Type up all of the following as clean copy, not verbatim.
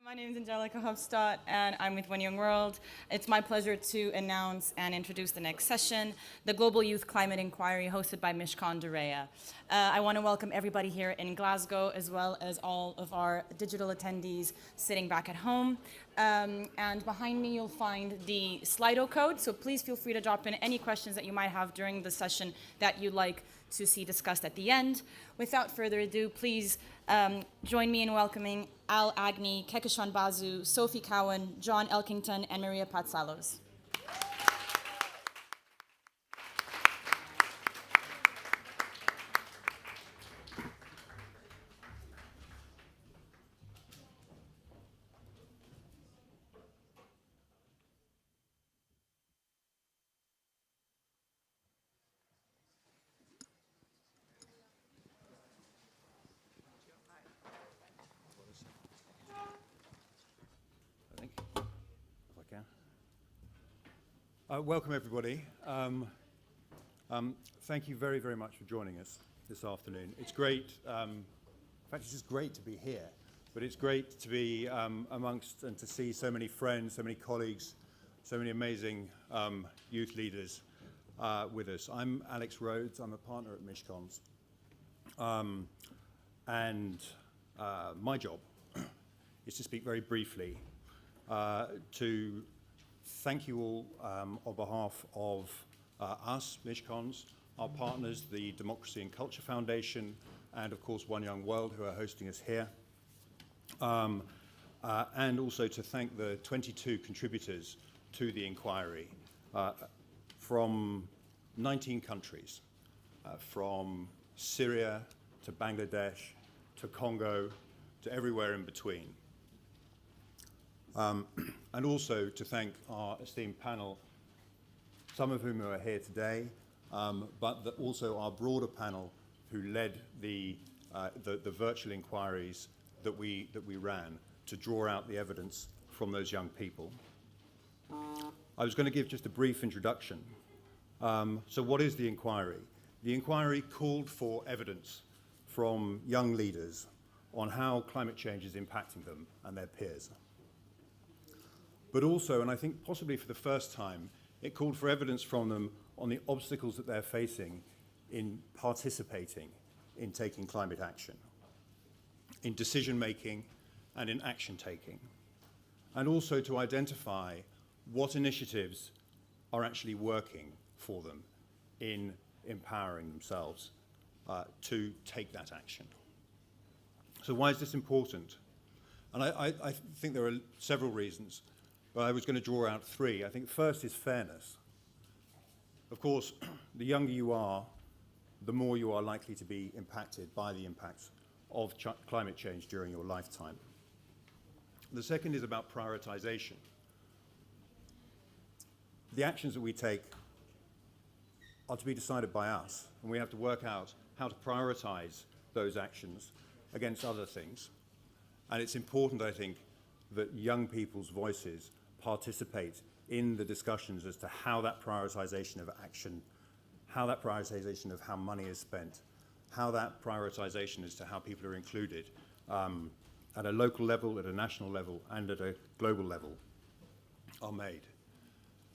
My name is Angelica Hofstadt, and I'm with One Young World. It's my pleasure to announce and introduce the next session, the Global Youth Climate Inquiry, hosted by Mischon Reya. I want to welcome everybody here in Glasgow, as well as all of our digital attendees sitting back at home. And behind me, you'll find the Slido code, so please feel free to drop in any questions that you might have during the session that you'd like to see discussed at the end. Without further ado, please join me in welcoming Al Agni, Kekishan Bazu, Sophie Cowan, John Elkington, and Maria Patsalos. Welcome, everybody. Thank you very, very much for joining us this afternoon. It's great, in fact, it's just great to be here, but it's great to be amongst and to see so many friends, so many colleagues, so many amazing youth leaders with us. I'm Alex Rhodes. I'm a partner at Mischon's. My job is to speak very briefly to thank you all on behalf of us, Mischon's, our partners, the Democracy and Culture Foundation, and of course One Young World, who are hosting us here. And also to thank the 22 contributors to the inquiry from 19 countries, from Syria to Bangladesh to Congo to everywhere in between. And also to thank our esteemed panel, some of whom are here today, but also our broader panel who led the virtual inquiries that we ran to draw out the evidence from those young people. I was going to give just a brief introduction. So what is the inquiry? The inquiry called for evidence from young leaders on how climate change is impacting them and their peers. But also, and I think possibly for the first time, it called for evidence from them on the obstacles that they're facing in participating in taking climate action, in decision-making and in action-taking, and also to identify what initiatives are actually working for them in empowering themselves to take that action. So why is this important? And I think there are several reasons. But I was going to draw out three. I think first is fairness. Of course, the younger you are, the more you are likely to be impacted by the impacts of climate change during your lifetime. The second is about prioritization. The actions that we take are to be decided by us, and we have to work out how to prioritize those actions against other things. And it's important, I think, that young people's voices participate in the discussions as to how that prioritization of action, how that prioritization of how money is spent, how that prioritization as to how people are included at a local level, at a national level, and at a global level are made.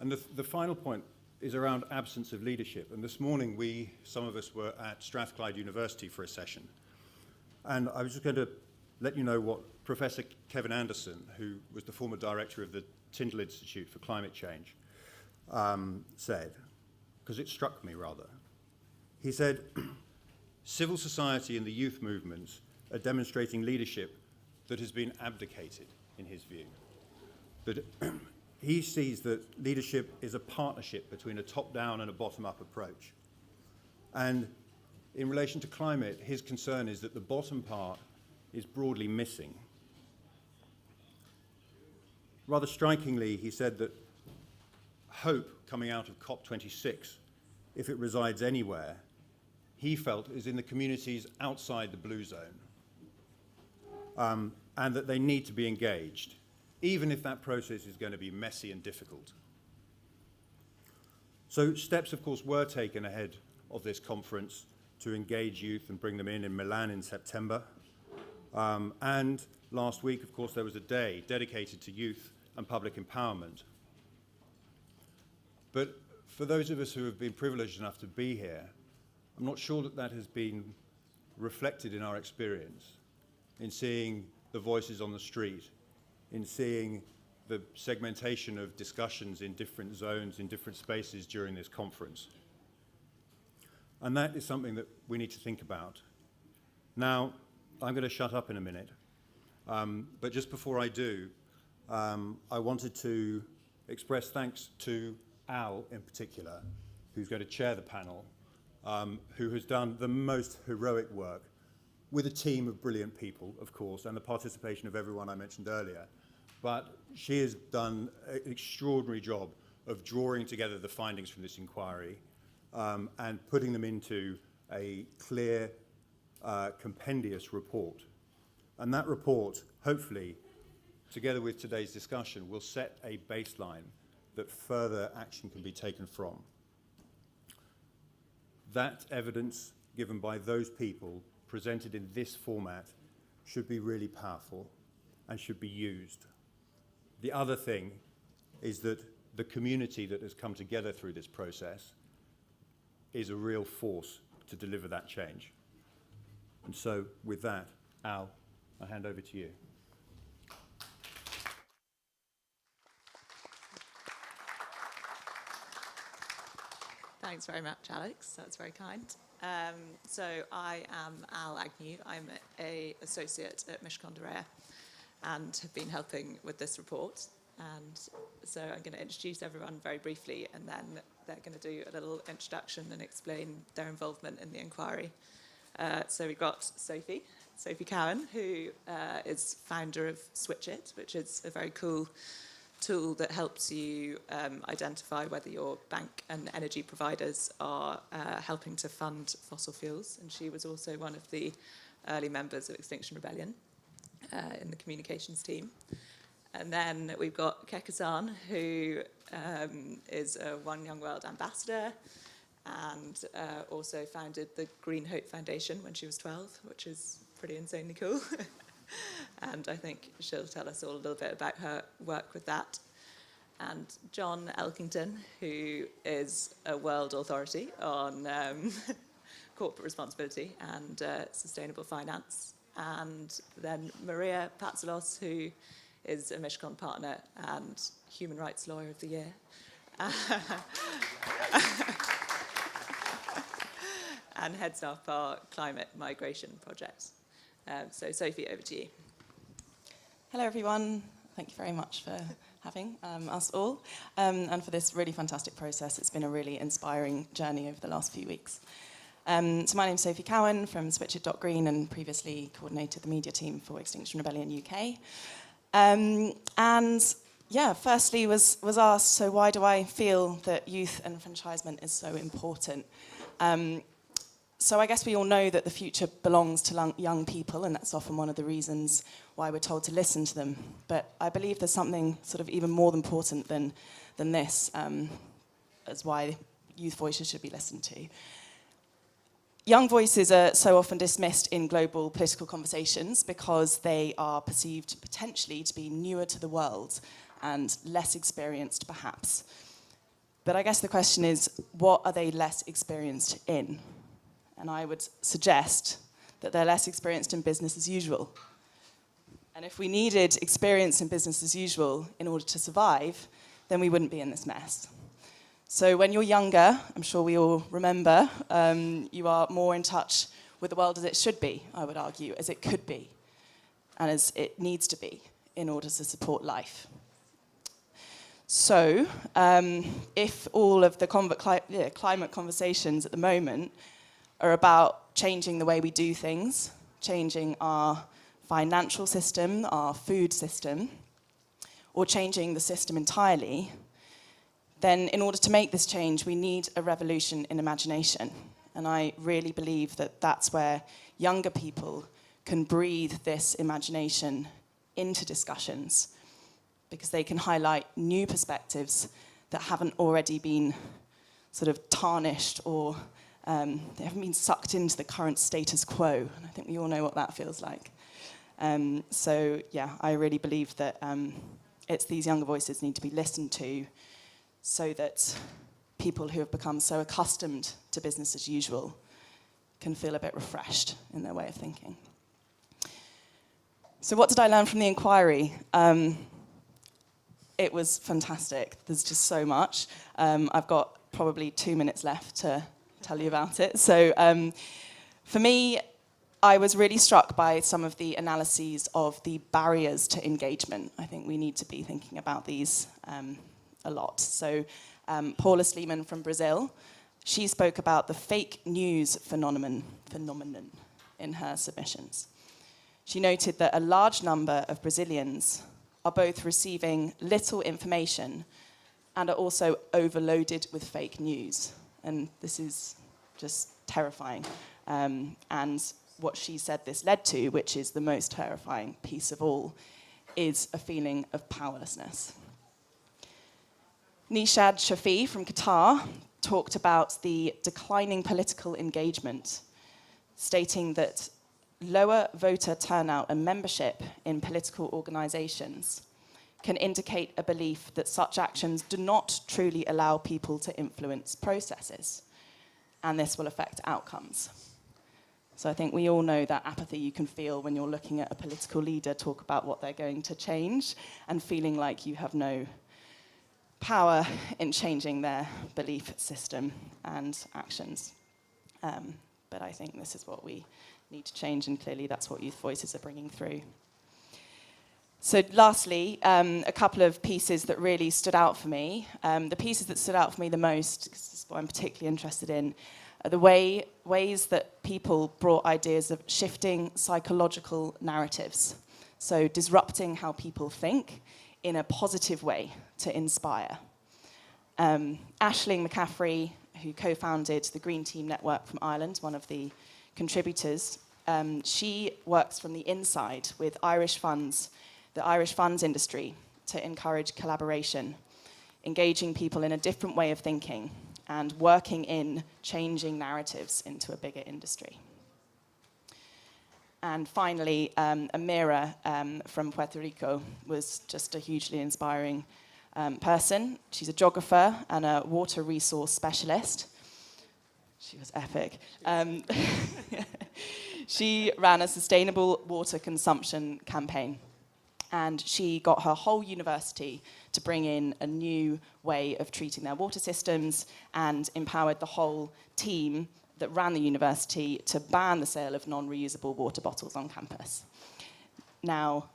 And the final point is around absence of leadership. And this morning, some of us were at Strathclyde University for a session. And I was just going to let you know what Professor Kevin Anderson, who was the former director of the Tyndall Institute for Climate Change, said, because it struck me rather. He said, civil society and the youth movements are demonstrating leadership that has been abdicated, in his view. That he sees that leadership is a partnership between a top-down and a bottom-up approach. And in relation to climate, his concern is that the bottom part is broadly missing. Rather strikingly, he said that hope coming out of COP26, if it resides anywhere, he felt is in the communities outside the blue zone, and that they need to be engaged, even if that process is going to be messy and difficult. So steps, of course, were taken ahead of this conference to engage youth and bring them in Milan in September. And last week, of course, there was a day dedicated to youth and public empowerment. But for those of us who have been privileged enough to be here, I'm not sure that that has been reflected in our experience, in seeing the voices on the street, in seeing the segmentation of discussions in different zones, in different spaces during this conference. And that is something that we need to think about. Now, I'm going to shut up in a minute, but just before I do, I wanted to express thanks to Al in particular, who's going to chair the panel, who has done the most heroic work with a team of brilliant people, of course, and the participation of everyone I mentioned earlier. But she has done an extraordinary job of drawing together the findings from this inquiry and putting them into a clear, compendious report. And that report, hopefully, together with today's discussion, will set a baseline that further action can be taken from. That evidence given by those people presented in this format should be really powerful and should be used. The other thing is that the community that has come together through this process is a real force to deliver that change. And so with that, Al, I hand over to you. Thanks very much, Alex. That's very kind. So I am Al Agnew. I'm an associate at Mischon Reya and have been helping with this report. And so I'm going to introduce everyone very briefly, and then they're going to do a little introduction and explain their involvement in the inquiry. So we've got Sophie Cowan, who is founder of Switch It, which is a very cool tool that helps you identify whether your bank and energy providers are helping to fund fossil fuels. And she was also one of the early members of Extinction Rebellion in the communications team. And then we've got Keka-san, who is a One Young World ambassador and also founded the Green Hope Foundation when she was 12, which is pretty insanely cool. And I think she'll tell us all a little bit about her work with that. And John Elkington, who is a world authority on corporate responsibility and sustainable finance. And then Maria Patsalos, who is a Mischon partner and Human Rights Lawyer of the Year. And heads up our climate migration project. So Sophie, over to you. Hello everyone, thank you very much for having us all and for this really fantastic process. It's been a really inspiring journey over the last few weeks. So my name's Sophie Cowan from switchit.green and previously coordinated the media team for Extinction Rebellion UK. And yeah, firstly was asked, so why do I feel that youth enfranchisement is so important? So I guess we all know that the future belongs to young people, and that's often one of the reasons why we're told to listen to them. But I believe there's something sort of even more important than this, as why youth voices should be listened to. Young voices are so often dismissed in global political conversations because they are perceived potentially to be newer to the world and less experienced, perhaps. But I guess the question is, what are they less experienced in? And I would suggest that they're less experienced in business as usual. And if we needed experience in business as usual in order to survive, then we wouldn't be in this mess. So when you're younger, I'm sure we all remember, you are more in touch with the world as it should be, I would argue, as it could be, and as it needs to be in order to support life. So if all of the climate conversations at the moment are about changing the way we do things, changing our financial system, our food system, or changing the system entirely, then in order to make this change, we need a revolution in imagination. And I really believe that that's where younger people can breathe this imagination into discussions, because they can highlight new perspectives that haven't already been sort of tarnished or they haven't been sucked into the current status quo. And I think we all know what that feels like. So yeah, I really believe that it's these younger voices need to be listened to so that people who have become so accustomed to business as usual can feel a bit refreshed in their way of thinking. So what did I learn from the inquiry? It was fantastic. There's just so much. I've got probably 2 minutes left to tell you about it. So for me, I was really struck by some of the analyses of the barriers to engagement. I think we need to be thinking about these a lot. So Paula Sleeman from Brazil, she spoke about the fake news phenomenon in her submissions. She noted that a large number of Brazilians are both receiving little information and are also overloaded with fake news. And this is just terrifying. And what she said this led to, which is the most terrifying piece of all, is a feeling of powerlessness. Nishad Shafi from Qatar talked about the declining political engagement, stating that lower voter turnout and membership in political organizations can indicate a belief that such actions do not truly allow people to influence processes, and this will affect outcomes. So I think we all know that apathy you can feel when you're looking at a political leader talk about what they're going to change and feeling like you have no power in changing their belief system and actions. But I think this is what we need to change, and clearly that's what youth voices are bringing through. So lastly, a couple of pieces that really stood out for me. The pieces that stood out for me the most, because this is what I'm particularly interested in, are the ways that people brought ideas of shifting psychological narratives. So disrupting how people think in a positive way to inspire. Aisling McCaffrey, who co-founded the Green Team Network from Ireland, one of the contributors, she works from the inside with Irish funds, the Irish funds industry, to encourage collaboration, engaging people in a different way of thinking and working in changing narratives into a bigger industry. And finally, Amira from Puerto Rico was just a hugely inspiring person. She's a geographer and a water resource specialist. She was epic. She ran a sustainable water consumption campaign, and she got her whole university to bring in a new way of treating their water systems and empowered the whole team that ran the university to ban the sale of non-reusable water bottles on campus. Now,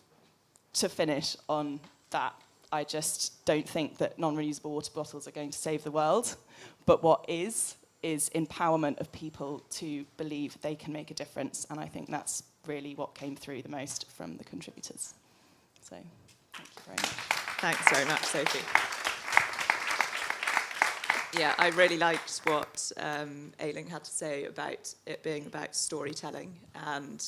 to finish on that, I just don't think that non-reusable water bottles are going to save the world, but what is empowerment of people to believe they can make a difference, and I think that's really what came through the most from the contributors. So, thank you very much. Thanks very much, Sophie. Yeah, I really liked what Aisling had to say about it being about storytelling and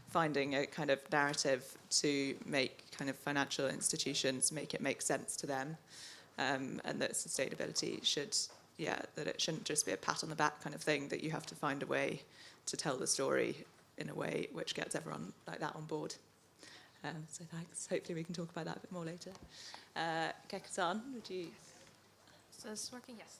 finding a kind of narrative to make kind of financial institutions make it make sense to them, and that sustainability should, that it shouldn't just be a pat on the back kind of thing, that you have to find a way to tell the story in a way which gets everyone like that on board. So thanks. Hopefully we can talk about that a bit more later. Keke-san, would you? So is this working? Yes.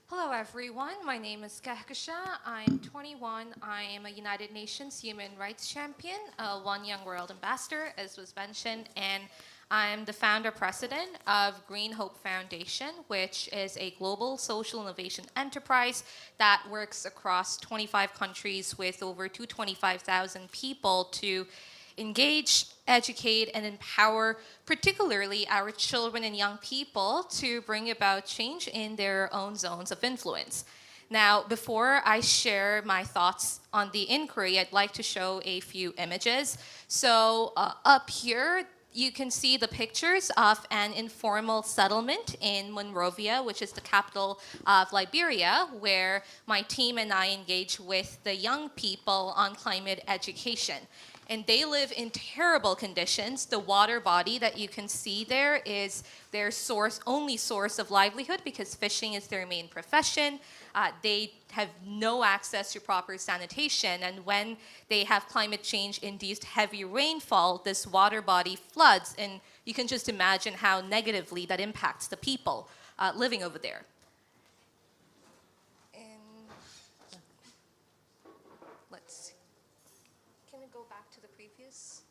Hello, everyone. My name is Kehkasha. I'm 21. I am a United Nations Human Rights Champion, a One Young World Ambassador, as was mentioned, and I'm the founder-president of Green Hope Foundation, which is a global social innovation enterprise that works across 25 countries with over 225,000 people to engage, educate, and empower particularly our children and young people to bring about change in their own zones of influence. Now, before I share my thoughts on the inquiry, I'd like to show a few images. So up here, you can see the pictures of an informal settlement in Monrovia, which is the capital of Liberia, where my team and I engage with the young people on climate education. and they live in terrible conditions. The water body that you can see there is their only source of livelihood because fishing is their main profession. They have no access to proper sanitation, and when they have climate change-induced heavy rainfall, this water body floods, and you can just imagine how negatively that impacts the people living over there. And let's see. Can we go back to the previous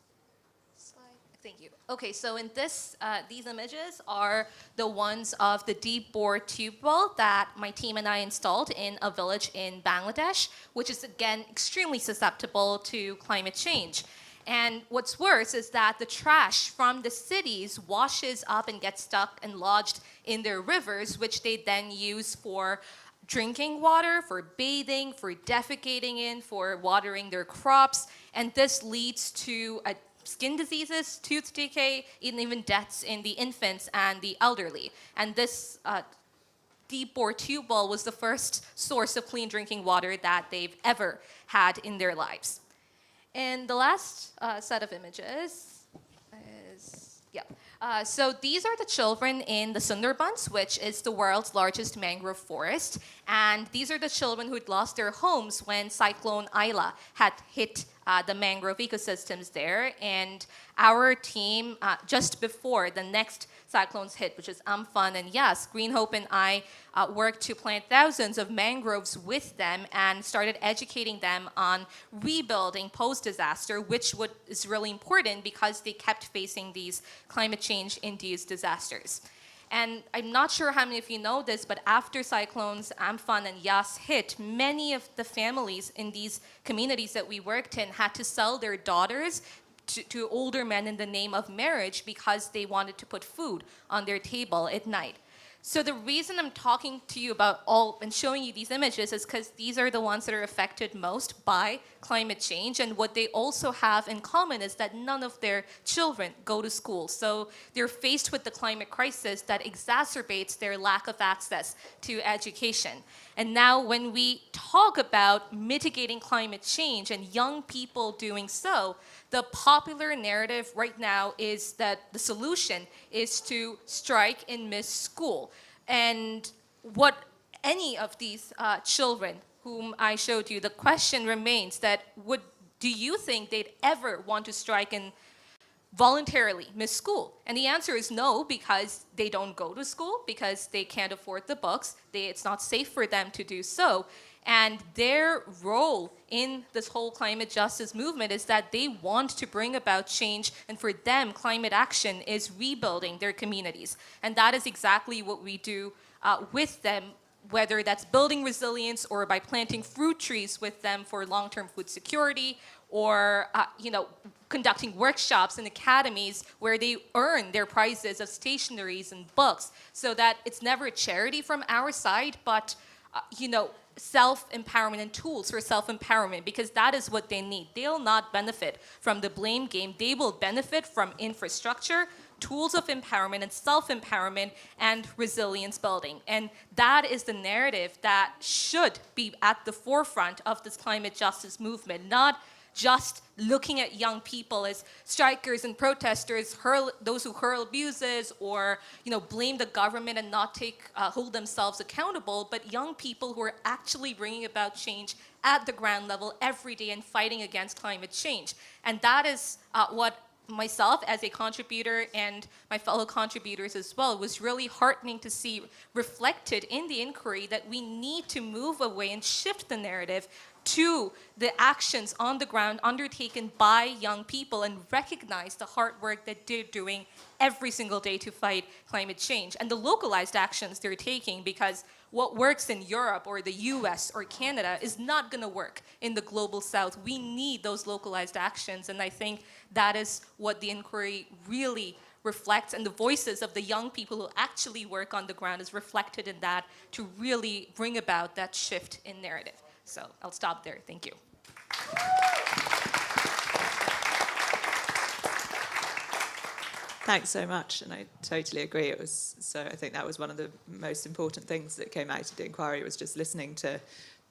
slide? Thank you. Okay, so in these images are the ones of the deep bore tube well that my team and I installed in a village in Bangladesh, which is again extremely susceptible to climate change. And what's worse is that the trash from the cities washes up and gets stuck and lodged in their rivers, which they then use for drinking water, for bathing, for defecating in, for watering their crops. And this leads to skin diseases, tooth decay, and even deaths in the infants and the elderly. And this deep bore tube well was the first source of clean drinking water that they've ever had in their lives. And the last set of images is, so these are the children in the Sundarbans, which is the world's largest mangrove forest. And these are the children who'd lost their homes when Cyclone Ayla had hit the mangrove ecosystems there. And our team, just before the next cyclones hit, which is Amphan and Yas, Green Hope and I worked to plant thousands of mangroves with them and started educating them on rebuilding post-disaster, which is really important because they kept facing these climate change-induced disasters. And I'm not sure how many of you know this, but after cyclones Amphan and Yas hit, many of the families in these communities that we worked in had to sell their daughters to older men in the name of marriage because they wanted to put food on their table at night. So the reason I'm talking to you about and showing you these images is because these are the ones that are affected most by climate change, and what they also have in common is that none of their children go to school. So they're faced with the climate crisis that exacerbates their lack of access to education. And now when we talk about mitigating climate change and young people doing so, the popular narrative right now is that the solution is to strike and miss school. And what any of these children whom I showed you, the question remains that do you think they'd ever want to strike and voluntarily miss school? And the answer is no, because they don't go to school, because they can't afford the books, it's not safe for them to do so. And their role in this whole climate justice movement is that they want to bring about change, and for them, climate action is rebuilding their communities. And that is exactly what we do with them, whether that's building resilience or by planting fruit trees with them for long-term food security, or conducting workshops in academies where they earn their prizes of stationaries and books, so that it's never a charity from our side, but self-empowerment and tools for self-empowerment, because that is what they need. They'll not benefit from the blame game. They will benefit from infrastructure, tools of empowerment and self-empowerment, and resilience building. And that is the narrative that should be at the forefront of this climate justice movement, not just looking at young people as strikers and protesters, those who hurl abuses, or blame the government and not hold themselves accountable, but young people who are actually bringing about change at the ground level every day and fighting against climate change. And that is what myself as a contributor and my fellow contributors as well was really heartening to see reflected in the inquiry, that we need to move away and shift the narrative to the actions on the ground undertaken by young people and recognize the hard work that they're doing every single day to fight climate change and the localized actions they're taking, because what works in Europe or the US or Canada is not going to work in the global south. We need those localized actions, and I think that is what the inquiry really reflects, and the voices of the young people who actually work on the ground is reflected in that, to really bring about that shift in narrative. So I'll stop there. Thank you. Thanks so much, and I totally agree. I think that was one of the most important things that came out of the inquiry, was just listening to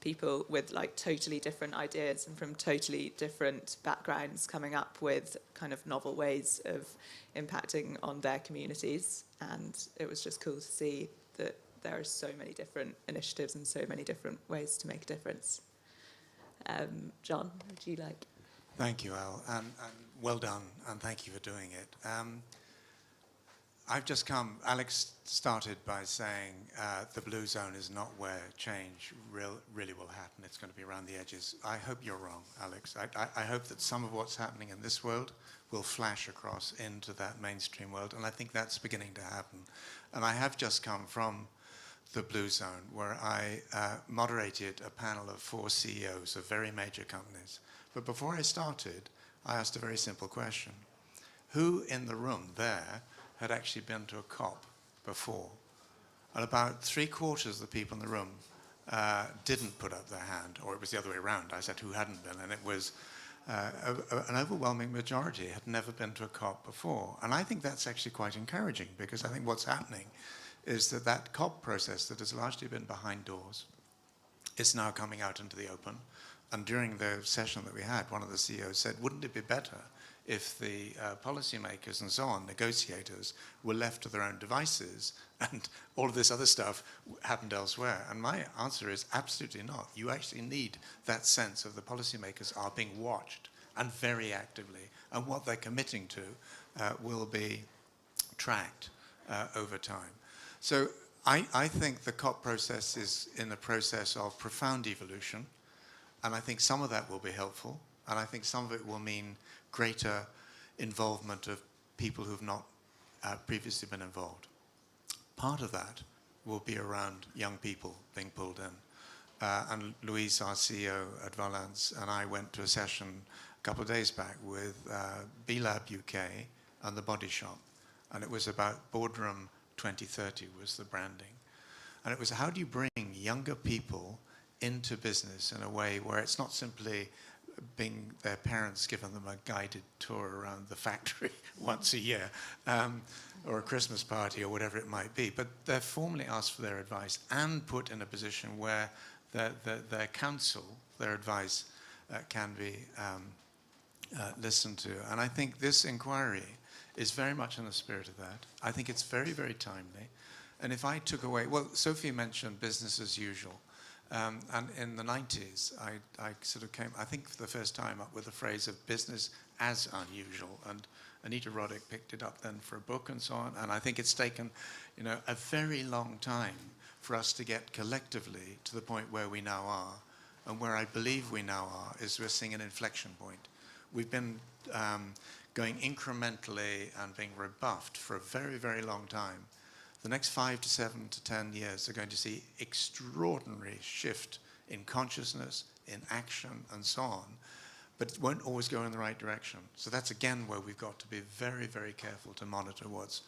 people with like totally different ideas and from totally different backgrounds coming up with kind of novel ways of impacting on their communities. And it was just cool to see that there are so many different initiatives and so many different ways to make a difference. John, would you like? Thank you, Al, and well done, and thank you for doing it. I've just come, Alex started by saying the blue zone is not where change really will happen. It's going to be around the edges. I hope you're wrong, Alex. I hope that some of what's happening in this world will flash across into that mainstream world, and I think that's beginning to happen. And I have just come from the blue zone, where I moderated a panel of 4 CEOs of very major companies. But before I started, I asked a very simple question. Who in the room there had actually been to a COP before? And about 3/4 of the people in the room didn't put up their hand, or it was the other way around. I said who hadn't been, and it was an overwhelming majority had never been to a COP before. And I think that's actually quite encouraging, because I think what's happening is that that COP process that has largely been behind doors is now coming out into the open. And during the session that we had, one of the CEOs said, wouldn't it be better if the policymakers and so on, negotiators, were left to their own devices and all of this other stuff happened elsewhere? And my answer is absolutely not. You actually need that sense of the policymakers are being watched, and very actively, and what they're committing to will be tracked over time. So I think the COP process is in the process of profound evolution, and I think some of that will be helpful, and I think some of it will mean greater involvement of people who've not previously been involved. Part of that will be around young people being pulled in. And Louise, our CEO at Valence, and I went to a session a couple of days back with B-Lab UK and The Body Shop, and it was about Boardroom 2030 was the branding. And it was, how do you bring younger people into business in a way where it's not simply being their parents giving them a guided tour around the factory once a year, or a Christmas party or whatever it might be, but they're formally asked for their advice and put in a position where their counsel, their advice can be listened to. And I think this inquiry is very much in the spirit of that. I think it's very, very timely. And if I took away, well, Sophie mentioned business as usual. And in the 90s, I sort of came, I think for the first time, up with the phrase of business as unusual. And Anita Roddick picked it up then for a book and so on. And I think it's taken, you know, a very long time for us to get collectively to the point where we now are. And where I believe we now are is we're seeing an inflection point. We've been going incrementally and being rebuffed for a very, very long time. The next 5 to 7 to 10 years are going to see extraordinary shift in consciousness, in action, and so on, but it won't always go in the right direction. So that's again where we've got to be very, very careful to monitor what's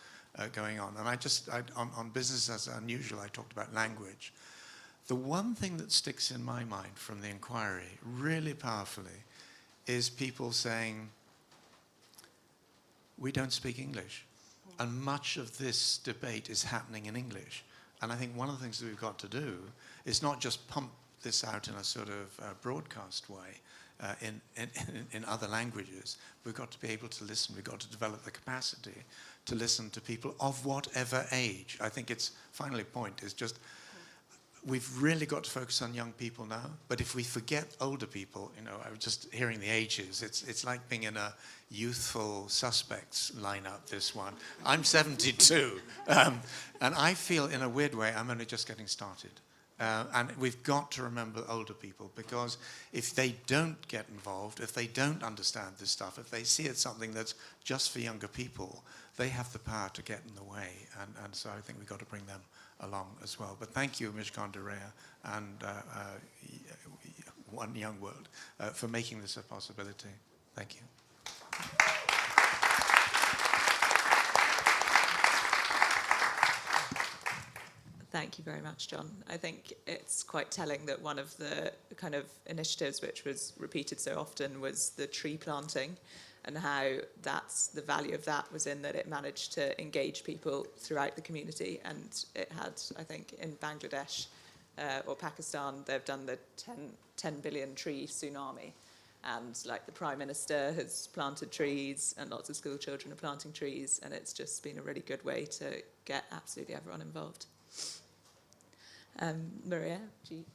going on. And on business as unusual, I talked about language. The one thing that sticks in my mind from the inquiry really powerfully is people saying, we don't speak English. And much of this debate is happening in English. And I think one of the things that we've got to do is not just pump this out in a sort of broadcast way in other languages. We've got to be able to listen. We've got to develop the capacity to listen to people of whatever age. I think its finally point is just, we've really got to focus on young people now, but if we forget older people, you know, I was just hearing the ages, it's like being in a youthful suspects lineup, this one. I'm 72, and I feel in a weird way I'm only just getting started. And we've got to remember older people, because if they don't get involved, if they don't understand this stuff, if they see it's something that's just for younger people, they have the power to get in the way, and so I think we've got to bring them along as well. But thank you, Mischon, Reya, and One Young World for making this a possibility. Thank you. Thank you very much, John. I think it's quite telling that one of the kind of initiatives which was repeated so often was the tree planting, and how that's the value of that was in that it managed to engage people throughout the community. And it had, I think, in Bangladesh, or Pakistan, they've done the 10 billion tree tsunami. And like the Prime Minister has planted trees and lots of school children are planting trees, and it's just been a really good way to get absolutely everyone involved. Maria, do you?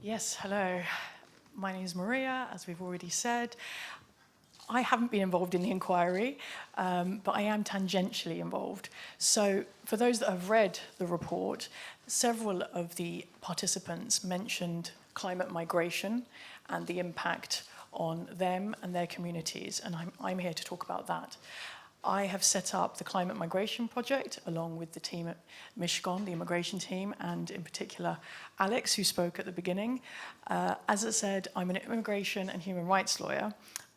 Yes, hello. My name is Maria, as we've already said. I haven't been involved in the inquiry, but I am tangentially involved. So for those that have read the report, several of the participants mentioned climate migration and the impact on them and their communities, and I'm here to talk about that. I have set up the Climate Migration Project along with the team at Mischon, the immigration team, and in particular Alex, who spoke at the beginning. As I said, I'm an immigration and human rights lawyer.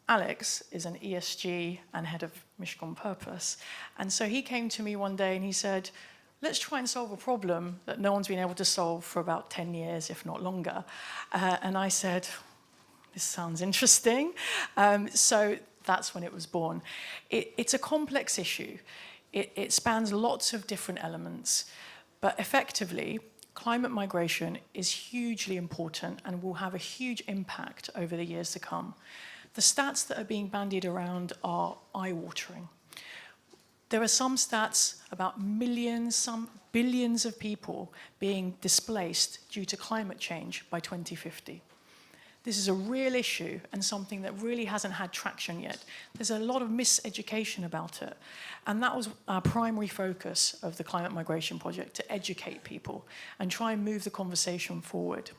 Alex is an ESG and head of Mischon Purpose. And so he came to me one day and he said, let's try and solve a problem that no one's been able to solve for about 10 years, if not longer. And I said, this sounds interesting. So that's when it was born. It's a complex issue. It spans lots of different elements, but effectively, climate migration is hugely important and will have a huge impact over the years to come. The stats that are being bandied around are eye-watering. There are some stats about millions, some billions of people being displaced due to climate change by 2050. This is a real issue and something that really hasn't had traction yet. There's a lot of miseducation about it. And that was our primary focus of the Climate Migration Project, to educate people and try and move the conversation forward.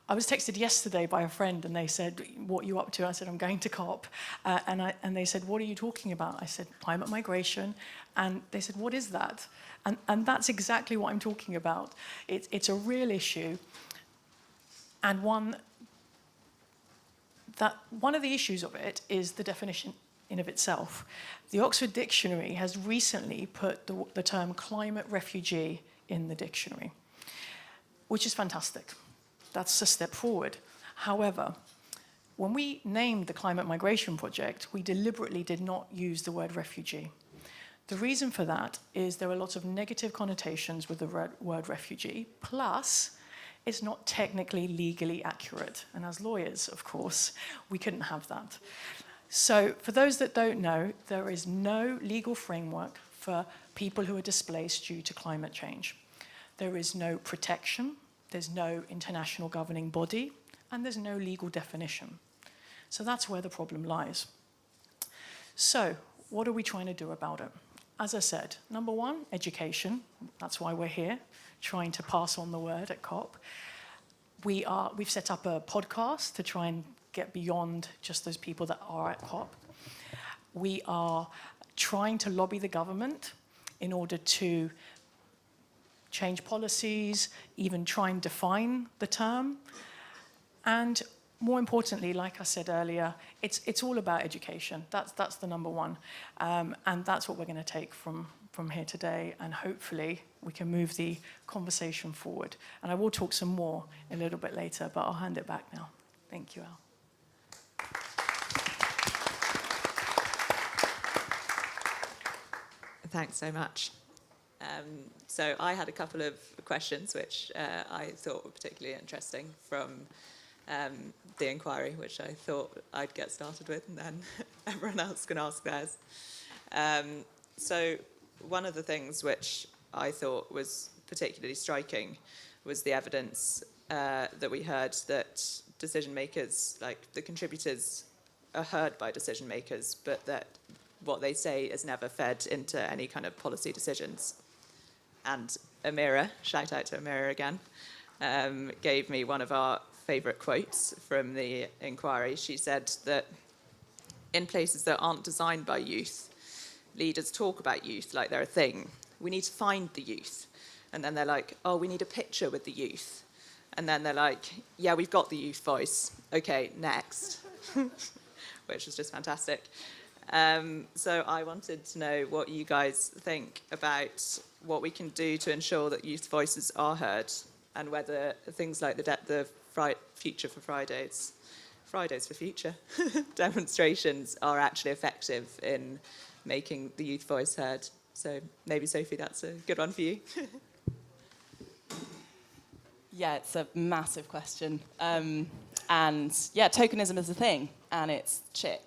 I was texted yesterday by a friend and they said, what are you up to? I said, I'm going to COP. And they said, what are you talking about? I said, climate migration. And they said, what is that? And that's exactly what I'm talking about. It's a real issue, and one of the issues of it is the definition in of itself. The Oxford Dictionary has recently put the term climate refugee in the dictionary, which is fantastic. That's a step forward. However, when we named the Climate Migration Project, we deliberately did not use the word refugee. The reason for that is there are lots of negative connotations with the word refugee, plus it's not technically legally accurate. And as lawyers, of course, we couldn't have that. So for those that don't know, there is no legal framework for people who are displaced due to climate change. There is no protection, there's no international governing body, and there's no legal definition. So that's where the problem lies. So what are we trying to do about it? As I said, number one, education. That's why we're here, trying to pass on the word at COP. We've set up a podcast to try and get beyond just those people that are at COP. We are trying to lobby the government in order to change policies, even try and define the term. And more importantly, like I said earlier, it's all about education. That's the number one. And that's what we're going to take from here today, and hopefully we can move the conversation forward. And I will talk some more a little bit later, but I'll hand it back now. Thank you, Al. Thanks so much. So I had a couple of questions which I thought were particularly interesting from the inquiry, which I thought I'd get started with, and then everyone else can ask theirs. So one of the things which I thought was particularly striking was the evidence that we heard that decision makers, like the contributors, are heard by decision makers, but that what they say is never fed into any kind of policy decisions. And Amira, shout out to Amira again, gave me one of our favourite quotes from the inquiry. She said that in places that aren't designed by youth, leaders talk about youth like they're a thing. We need to find the youth. And then they're like, oh, we need a picture with the youth. And then they're like, yeah, we've got the youth voice. Okay, next. Which was just fantastic. So I wanted to know what you guys think about what we can do to ensure that youth voices are heard, and whether things like the Future for Fridays for Future demonstrations are actually effective in making the youth voice heard. So maybe, Sophie, that's a good one for you. Yeah, it's a massive question. And yeah, tokenism is a thing, and it's shit.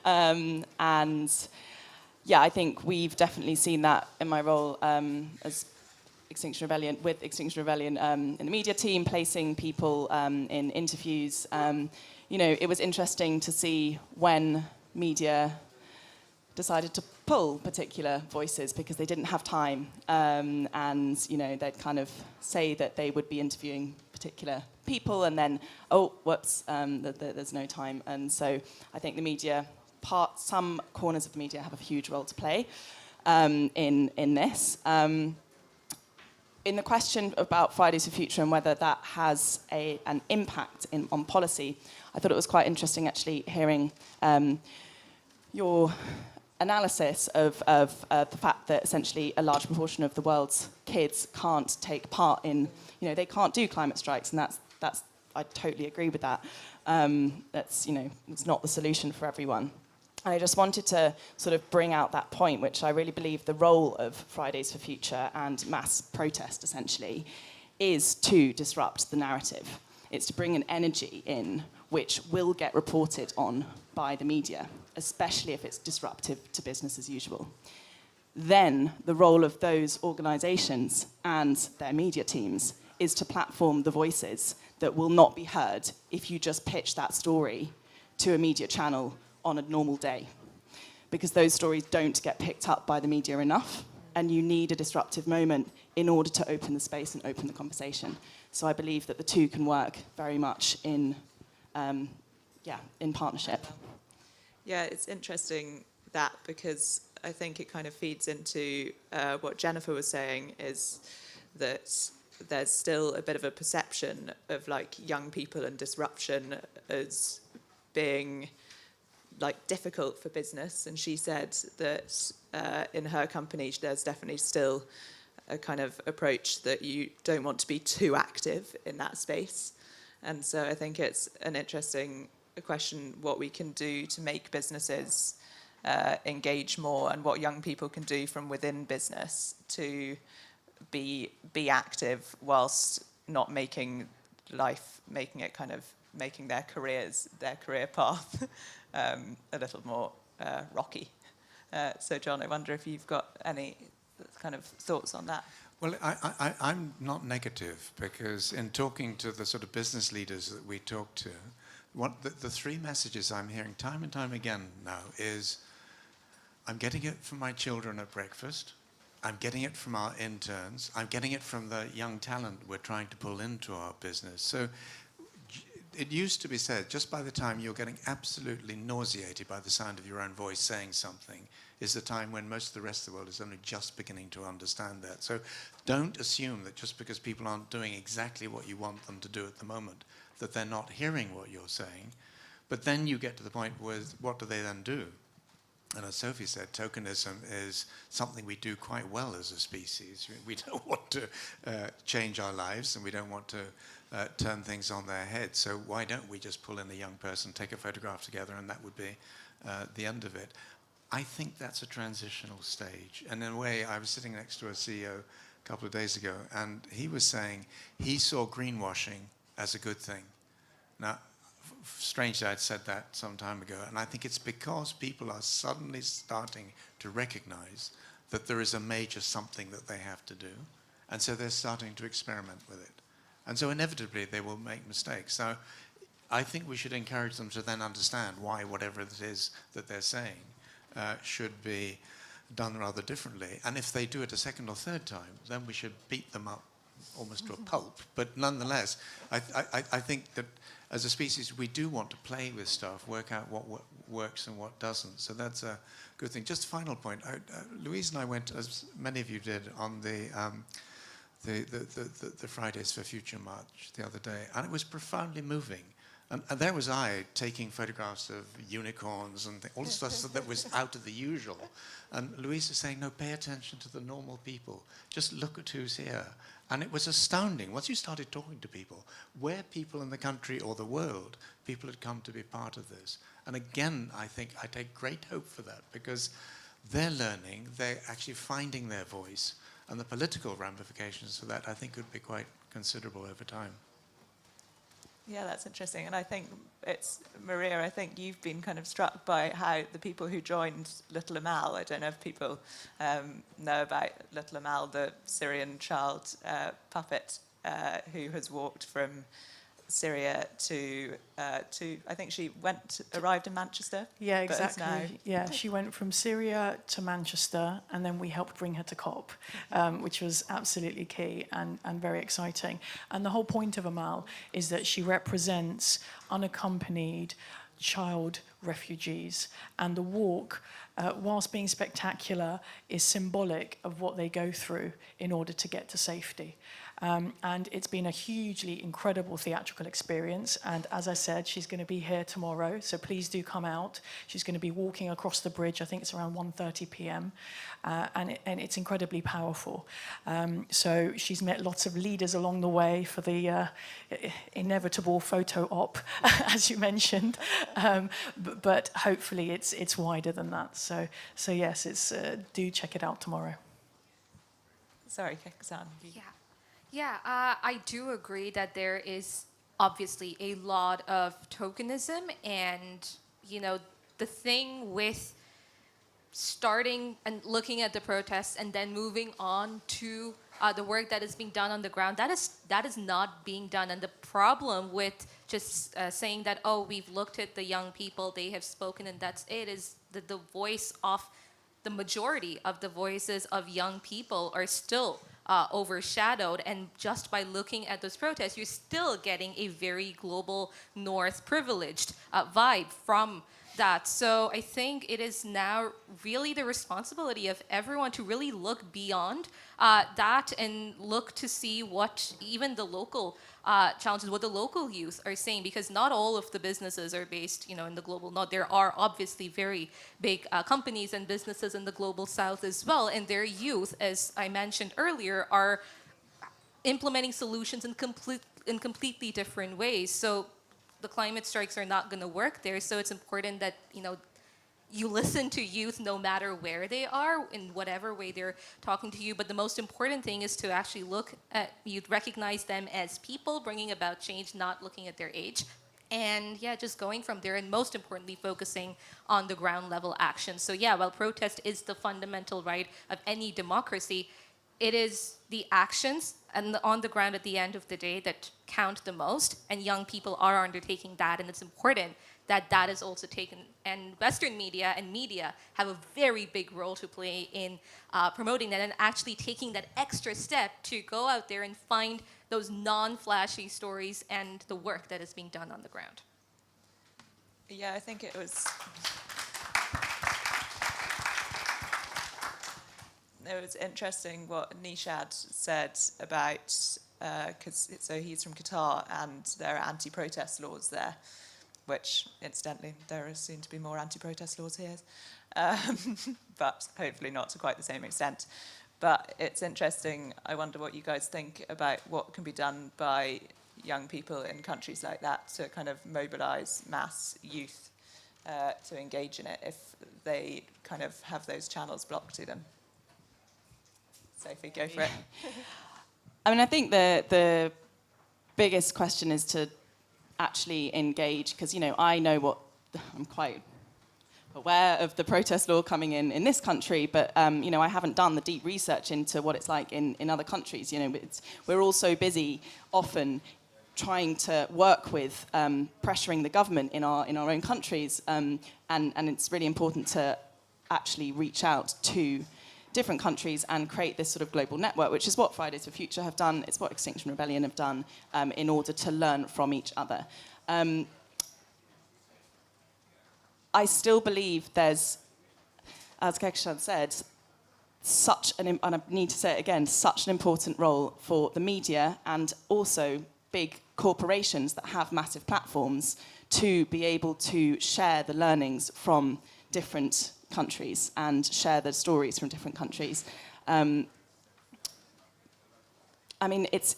And yeah, I think we've definitely seen that in my role as Extinction Rebellion, with Extinction Rebellion in the media team, placing people in interviews. It was interesting to see when media decided to pull particular voices because they didn't have time, and they'd kind of say that they would be interviewing particular people, and then whoops, there's no time. And so I think the media some corners of the media have a huge role to play in this. In the question about Fridays for Future and whether that has an impact on policy, I thought it was quite interesting actually hearing your analysis of the fact that essentially a large proportion of the world's kids can't take part in, they can't do climate strikes, and that's I totally agree with that. That's, it's not the solution for everyone. And I just wanted to sort of bring out that point, which I really believe the role of Fridays for Future and mass protest, essentially, is to disrupt the narrative. It's to bring an energy in which will get reported on by the media, especially if it's disruptive to business as usual. Then the role of those organisations and their media teams is to platform the voices that will not be heard if you just pitch that story to a media channel on a normal day, because those stories don't get picked up by the media enough, and you need a disruptive moment in order to open the space and open the conversation. So I believe that the two can work very much in partnership. Yeah, it's interesting that, because I think it kind of feeds into what Jennifer was saying, is that there's still a bit of a perception of like young people and disruption as being like difficult for business. And she said that in her company there's definitely still a kind of approach that you don't want to be too active in that space. And so I think it's an interesting question what we can do to make businesses engage more, and what young people can do from within business to be active whilst not making their career path a little more rocky. So John, I wonder if you've got any kind of thoughts on that. Well, I'm not negative, because in talking to the sort of business leaders that we talk to, the three messages I'm hearing time and time again now is, I'm getting it from my children at breakfast, I'm getting it from our interns, I'm getting it from the young talent we're trying to pull into our business. So it used to be said, just by the time you're getting absolutely nauseated by the sound of your own voice saying something, is the time when most of the rest of the world is only just beginning to understand that. So don't assume that just because people aren't doing exactly what you want them to do at the moment, that they're not hearing what you're saying. But then you get to the point where, what do they then do? And as Sophie said, tokenism is something we do quite well as a species. We don't want to change our lives, and we don't want to turn things on their head. So why don't we just pull in a young person, take a photograph together, and that would be the end of it. I think that's a transitional stage. And in a way, I was sitting next to a CEO a couple of days ago, and he was saying he saw greenwashing as a good thing. Now, strangely, I'd said that some time ago, and I think it's because people are suddenly starting to recognize that there is a major something that they have to do, and so they're starting to experiment with it. And so inevitably they will make mistakes. So I think we should encourage them to then understand why whatever it is that they're saying should be done rather differently. And if they do it a second or third time, then we should beat them up almost to a pulp. But nonetheless, I think that as a species, we do want to play with stuff, work out what works and what doesn't. So that's a good thing. Just a final point. Louise and I went, as many of you did, on the Fridays for Future March the other day, and it was profoundly moving. And there was I taking photographs of unicorns and all the stuff that was out of the usual. And Louise was saying, no, pay attention to the normal people. Just look at who's here. And it was astounding. Once you started talking to people, where people in the country or the world, people had come to be part of this. And again, I think I take great hope for that, because they're learning, they're actually finding their voice. And the political ramifications for that, I think, could be quite considerable over time. Yeah, that's interesting. And I think Maria, I think you've been kind of struck by how the people who joined Little Amal, I don't know if people know about Little Amal, the Syrian child puppet who has walked from Syria to I think she arrived in Manchester. Yeah, but is exactly. Yeah, she went from Syria to Manchester, and then we helped bring her to COP, which was absolutely key and very exciting. And the whole point of Amal is that she represents unaccompanied child refugees. And the walk, whilst being spectacular, is symbolic of what they go through in order to get to safety. And it's been a hugely incredible theatrical experience. And as I said, she's going to be here tomorrow, so please do come out. She's going to be walking across the bridge. I think it's around 1:30 p.m. And it's incredibly powerful. So she's met lots of leaders along the way for the inevitable photo op, as you mentioned. But hopefully it's wider than that. So yes, do check it out tomorrow. Sorry, Keksan. Yeah, I do agree that there is obviously a lot of tokenism, and the thing with starting and looking at the protests and then moving on to the work that is being done on the ground, that is not being done. And the problem with just saying that, oh, we've looked at the young people, they have spoken, and that's it, is that the voice of the majority of the voices of young people are still overshadowed, and just by looking at those protests, you're still getting a very global North privileged vibe from that. So I think it is now really the responsibility of everyone to really look beyond that and look to see what even the local challenges, what the local youth are saying, because not all of the businesses are based, in the global north. There are obviously very big companies and businesses in the global south as well, and their youth, as I mentioned earlier, are implementing solutions in completely different ways. So the climate strikes are not going to work there. So it's important that you listen to youth no matter where they are, in whatever way they're talking to you. But the most important thing is to actually look at youth, recognize them as people bringing about change, not looking at their age. And yeah, just going from there, and most importantly, focusing on the ground level action. So yeah, while protest is the fundamental right of any democracy, it is the actions and on the ground at the end of the day that count the most. And young people are undertaking that, and it's important that that is also taken. And Western media and media have a very big role to play in promoting that and actually taking that extra step to go out there and find those non-flashy stories and the work that is being done on the ground. Yeah, I think it was interesting what Nishad said about, so he's from Qatar and there are anti-protest laws there, which incidentally there are soon to be more anti-protest laws here, but hopefully not to quite the same extent. But it's interesting, I wonder what you guys think about what can be done by young people in countries like that to kind of mobilise mass youth to engage in it if they kind of have those channels blocked to them. Sophie, go for it. I mean, I think the biggest question is to actually engage, because, I know I'm quite aware of the protest law coming in this country, but, I haven't done the deep research into what it's like in other countries. We're all so busy often trying to work with pressuring the government in our own countries, and it's really important to actually reach out to different countries and create this sort of global network, which is what Fridays for Future have done. It's what Extinction Rebellion have done in order to learn from each other. I still believe there's, as Keksan said, and I need to say it again, such an important role for the media and also big corporations that have massive platforms to be able to share the learnings from different countries and share the stories from different countries. I mean, it's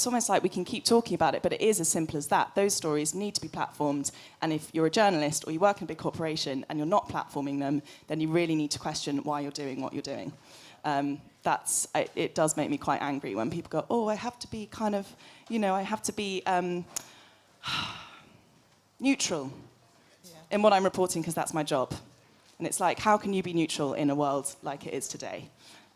almost like we can keep talking about it, but it is as simple as that. Those stories need to be platformed, and if you're a journalist or you work in a big corporation and you're not platforming them, then you really need to question why you're doing what you're doing. It does make me quite angry when people go, oh, I have to be kind of, I have to be neutral in what I'm reporting because that's my job. And it's like, how can you be neutral in a world like it is today?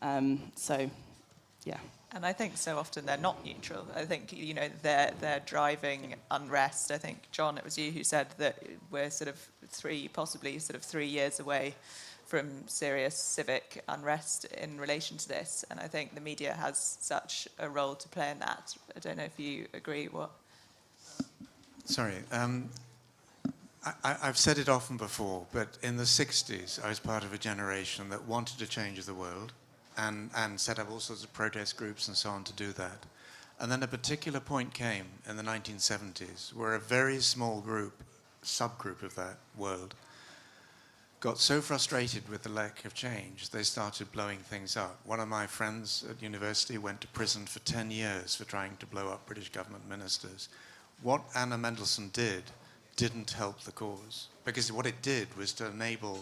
Yeah. And I think so often they're not neutral. I think, they're driving unrest. I think, John, it was you who said that we're possibly 3 years away from serious civic unrest in relation to this. And I think the media has such a role to play in that. I don't know if you agree. Sorry. I've said it often before, but in the 60s, I was part of a generation that wanted to change the world and set up all sorts of protest groups and so on to do that. And then a particular point came in the 1970s where a very small subgroup of that world, got so frustrated with the lack of change, they started blowing things up. One of my friends at university went to prison for 10 years for trying to blow up British government ministers. What Anna Mendelsohn didn't help the cause, because what it did was to enable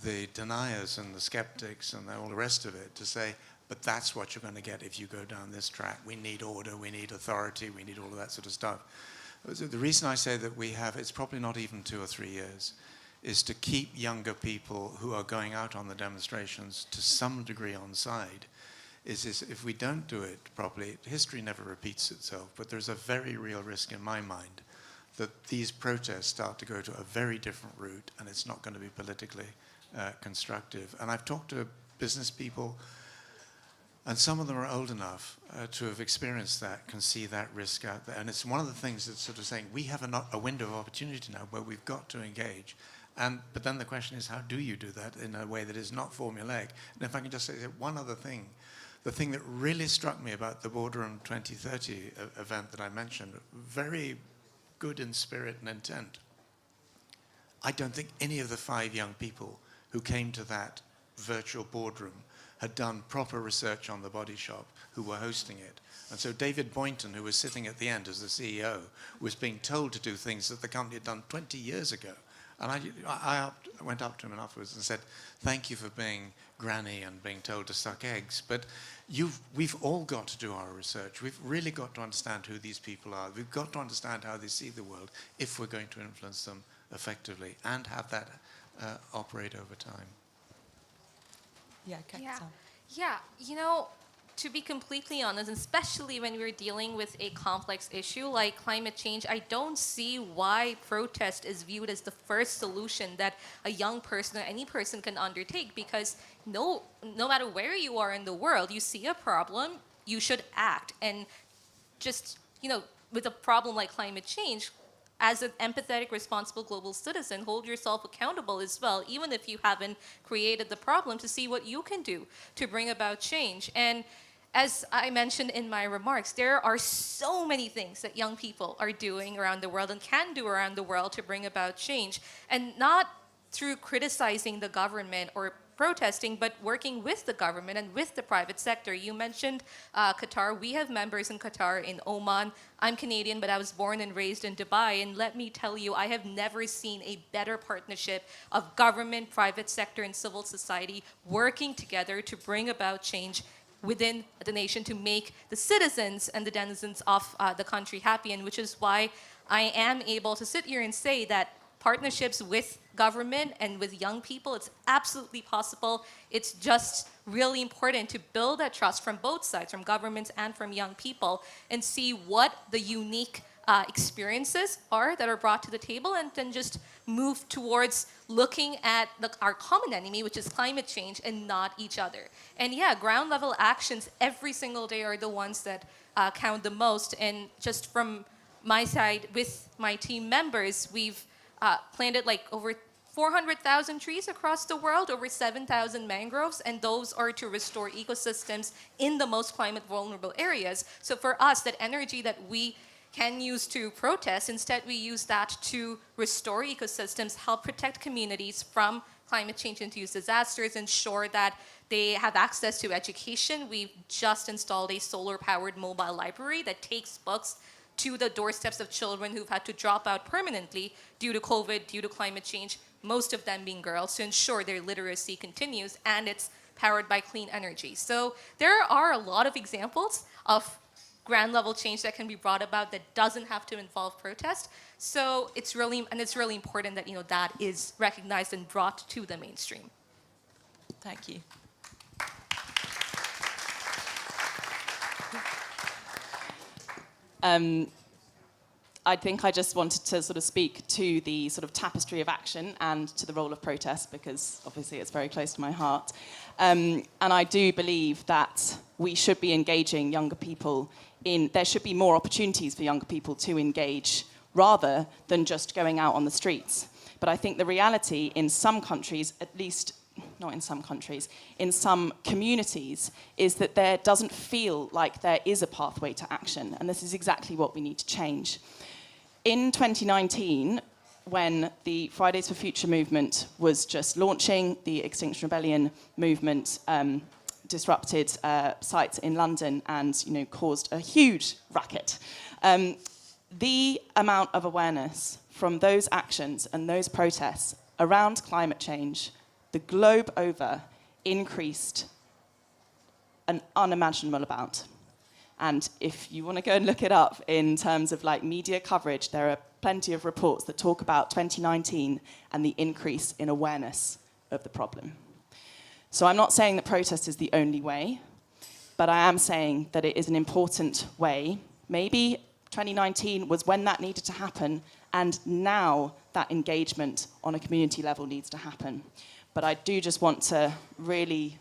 the deniers and the skeptics and all the rest of it to say, but that's what you're going to get if you go down this track. We need order, we need authority, we need all of that sort of stuff. The reason I say that it's probably not even 2 or 3 years, is to keep younger people who are going out on the demonstrations to some degree on side. Is if we don't do it properly, history never repeats itself, but there's a very real risk in my mind that these protests start to go to a very different route and it's not going to be politically constructive. And I've talked to business people, and some of them are old enough to have experienced that, can see that risk out there. And it's one of the things that's sort of saying, we have a window of opportunity now where we've got to engage. But then the question is, how do you do that in a way that is not formulaic? And if I can just say one other thing, the thing that really struck me about the Boardroom 2030 event that I mentioned, very good in spirit and intent. I don't think any of the 5 young people who came to that virtual boardroom had done proper research on the Body Shop, who were hosting it. And so David Boynton, who was sitting at the end as the CEO, was being told to do things that the company had done 20 years ago. And I went up to him afterwards and said, thank you for being granny and being told to suck eggs, but we've all got to do our research. We've really got to understand who these people are. We've got to understand how they see the world if we're going to influence them effectively and have that operate over time. Yeah, okay. Yeah, to be completely honest, especially when we're dealing with a complex issue like climate change, I don't see why protest is viewed as the first solution that a young person or any person can undertake, because no matter where you are in the world, you see a problem, you should act. And just, with a problem like climate change, as an empathetic, responsible global citizen, hold yourself accountable as well, even if you haven't created the problem, to see what you can do to bring about change. And as I mentioned in my remarks, there are so many things that young people are doing around the world and can do around the world to bring about change, and not through criticizing the government or protesting, but working with the government and with the private sector. You mentioned Qatar. We have members in Qatar, in Oman. I'm Canadian, but I was born and raised in Dubai. And let me tell you, I have never seen a better partnership of government, private sector, and civil society working together to bring about change within the nation, to make the citizens and the denizens of the country happy. And which is why I am able to sit here and say that partnerships with government and with young people, it's absolutely possible. It's just really important to build that trust from both sides, from governments and from young people, and see what the unique experiences are that are brought to the table, and then just move towards looking at our common enemy, which is climate change, and not each other. And yeah, ground level actions every single day are the ones that count the most. And just from my side, with my team members, we've planted like over 400,000 trees across the world, over 7,000 mangroves, and those are to restore ecosystems in the most climate vulnerable areas. So for us, that energy that we can use to protest, instead we use that to restore ecosystems, help protect communities from climate change-induced disasters, ensure that they have access to education. We've just installed a solar-powered mobile library that takes books to the doorsteps of children who've had to drop out permanently due to COVID, due to climate change, most of them being girls, to ensure their literacy continues and it's powered by clean energy. So there are a lot of examples of grand level change that can be brought about that doesn't have to involve protest. So it's really important that that is recognized and brought to the mainstream. Thank you. I think I just wanted to sort of speak to the sort of tapestry of action and to the role of protest, because obviously it's very close to my heart. And I do believe that we should be engaging younger people there should be more opportunities for younger people to engage rather than just going out on the streets. But I think the reality in some countries, at least not in some countries, in some communities, is that there doesn't feel like there is a pathway to action. And this is exactly what we need to change. In 2019, when the Fridays for Future movement was just launching, the Extinction Rebellion movement disrupted sites in London and caused a huge racket. The amount of awareness from those actions and those protests around climate change the globe over increased an unimaginable amount. And if you want to go and look it up in terms of media coverage, there are plenty of reports that talk about 2019 and the increase in awareness of the problem. So I'm not saying that protest is the only way, but I am saying that it is an important way. Maybe 2019 was when that needed to happen, and now that engagement on a community level needs to happen. But I do just want to really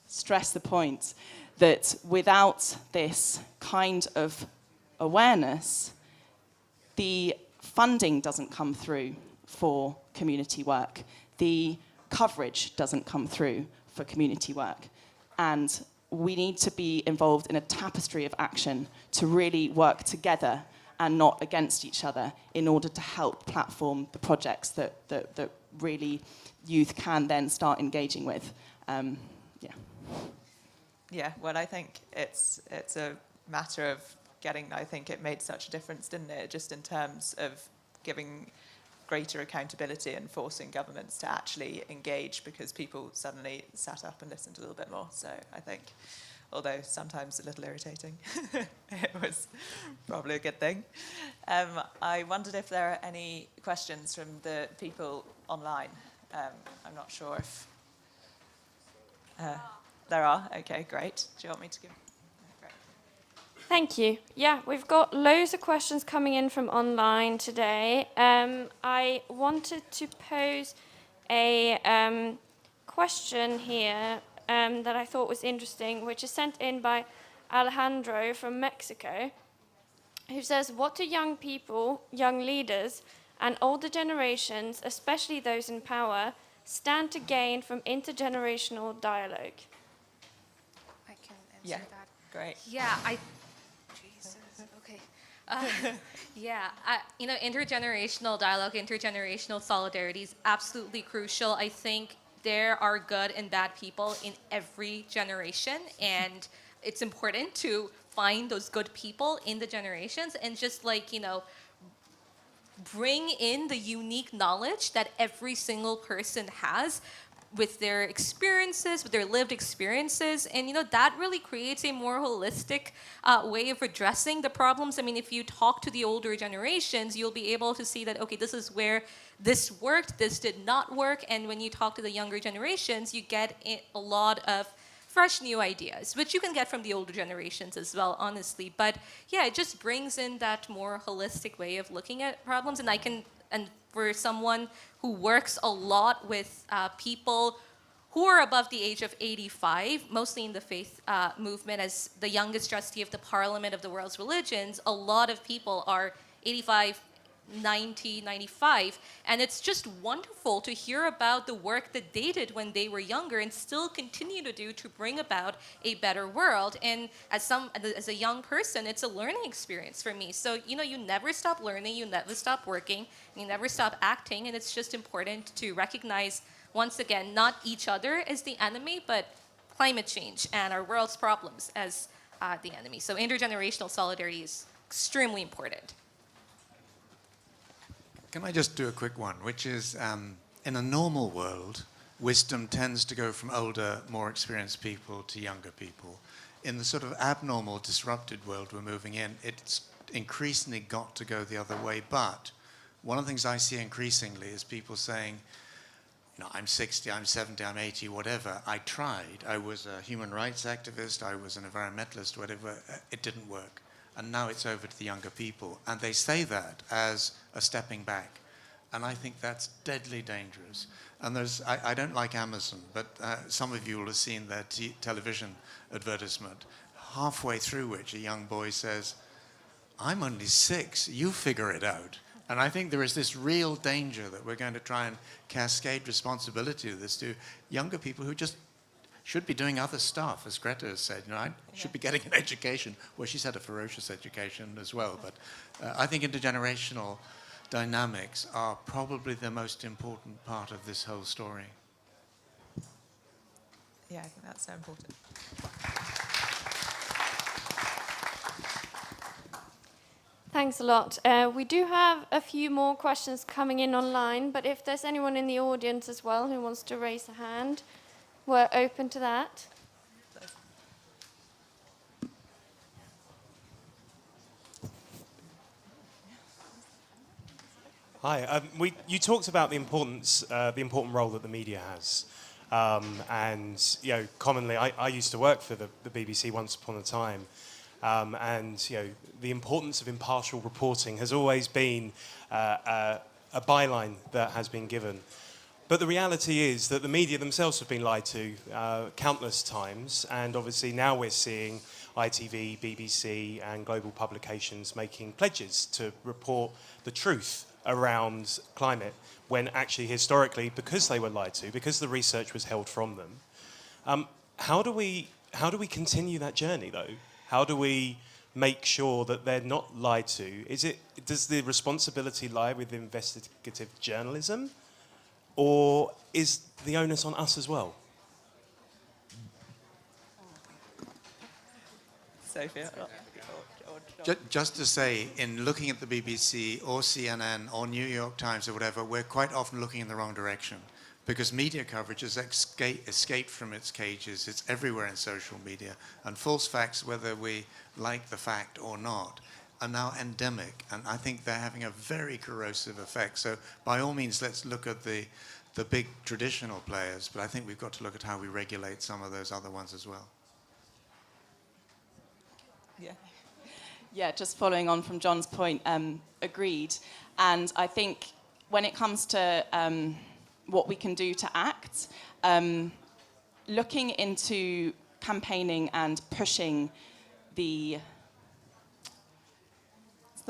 stress the point that without this kind of awareness, the funding doesn't come through for community work. The coverage doesn't come through for community work. And we need to be involved in a tapestry of action to really work together and not against each other in order to help platform the projects that really youth can then start engaging with. Yeah, well, I think it's a matter of getting, I think it made such a difference, didn't it? Just in terms of giving greater accountability and forcing governments to actually engage, because people suddenly sat up and listened a little bit more. So I think, although sometimes a little irritating, it was probably a good thing. I wondered if there are any questions from the people online. I'm not sure if... there are? Okay, great. Do you want me to give... Great. Thank you. Yeah, we've got loads of questions coming in from online today. I wanted to pose a question here that I thought was interesting, which is sent in by Alejandro from Mexico, who says, what do young people, young leaders, and older generations, especially those in power, stand to gain from intergenerational dialogue? I can answer that. Great. Yeah, Jesus, okay. Intergenerational dialogue, intergenerational solidarity is absolutely crucial. I think there are good and bad people in every generation, and it's important to find those good people in the generations and just bring in the unique knowledge that every single person has with their experiences, with their lived experiences. And, that really creates a more holistic way of addressing the problems. I mean, if you talk to the older generations, you'll be able to see that, okay, this is where this worked, this did not work. And when you talk to the younger generations, you get a lot of fresh new ideas, which you can get from the older generations as well, honestly. But yeah, it just brings in that more holistic way of looking at problems. And for someone who works a lot with people who are above the age of 85, mostly in the faith movement, as the youngest trustee of the Parliament of the World's Religions, a lot of people are 85, 90, 95, and it's just wonderful to hear about the work that they did when they were younger and still continue to do to bring about a better world. And as a young person, it's a learning experience for me. So, you never stop learning, you never stop working, you never stop acting, and it's just important to recognize, once again, not each other as the enemy, but climate change and our world's problems as the enemy. So intergenerational solidarity is extremely important. Can I just do a quick one, which is, in a normal world, wisdom tends to go from older, more experienced people to younger people. In the sort of abnormal, disrupted world we're moving in, it's increasingly got to go the other way. But one of the things I see increasingly is people saying, you know, I'm 60, I'm 70, I'm 80, whatever. I tried. I was a human rights activist. I was an environmentalist, whatever. It didn't work. And now it's over to the younger people. And they say that as a stepping back. And I think that's deadly dangerous. And I don't like Amazon, but some of you will have seen their television advertisement, halfway through which a young boy says, I'm only 6, you figure it out. And I think there is this real danger that we're going to try and cascade responsibility to this to younger people who just should be doing other stuff, as Greta has said. You know, I should be getting an education. Well, she's had a ferocious education as well. But I think intergenerational dynamics are probably the most important part of this whole story. Yeah, I think that's so important. Thanks a lot. We do have a few more questions coming in online, but if there's anyone in the audience as well who wants to raise a hand, we're open to that. Hi. You talked about the important role that the media has, and you know, commonly, I used to work for the BBC once upon a time, and you know, the importance of impartial reporting has always been a byline that has been given. But the reality is that the media themselves have been lied to countless times, and obviously now we're seeing ITV, BBC, and global publications making pledges to report the truth around climate, when actually historically, because they were lied to, because the research was held from them, how do we continue that journey though? How do we make sure that they're not lied to? Does the responsibility lie with investigative journalism, or is the onus on us as well? Sophia. Just to say, in looking at the BBC or CNN or New York Times or whatever, we're quite often looking in the wrong direction, because media coverage has escaped from its cages. It's everywhere in social media. And false facts, whether we like the fact or not, are now endemic. And I think they're having a very corrosive effect. So by all means, let's look at the big traditional players, but I think we've got to look at how we regulate some of those other ones as well. Yeah. Yeah, just following on from John's point, agreed. And I think when it comes to what we can do to act, looking into campaigning and pushing the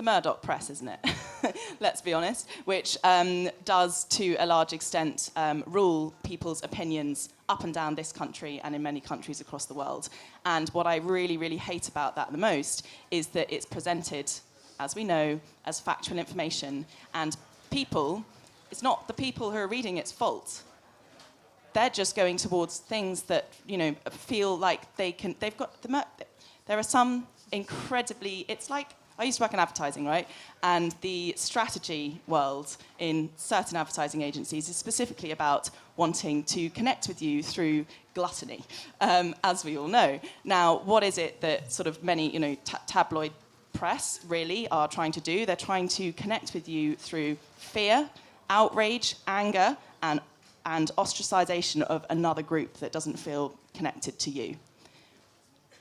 Murdoch press, isn't it? Let's be honest, which does to a large extent rule people's opinions up and down this country and in many countries across the world. And what I really, really hate about that the most is that it's presented, as we know, as factual information, and people, it's not the people who are reading its fault. They're just going towards things that, you know, feel like they've got, there are some incredibly, it's like, I used to work in advertising, right? And the strategy world in certain advertising agencies is specifically about wanting to connect with you through gluttony, as we all know. Now, what is it that sort of many, you know, tabloid press really are trying to do? They're trying to connect with you through fear, outrage, anger, and ostracization of another group that doesn't feel connected to you.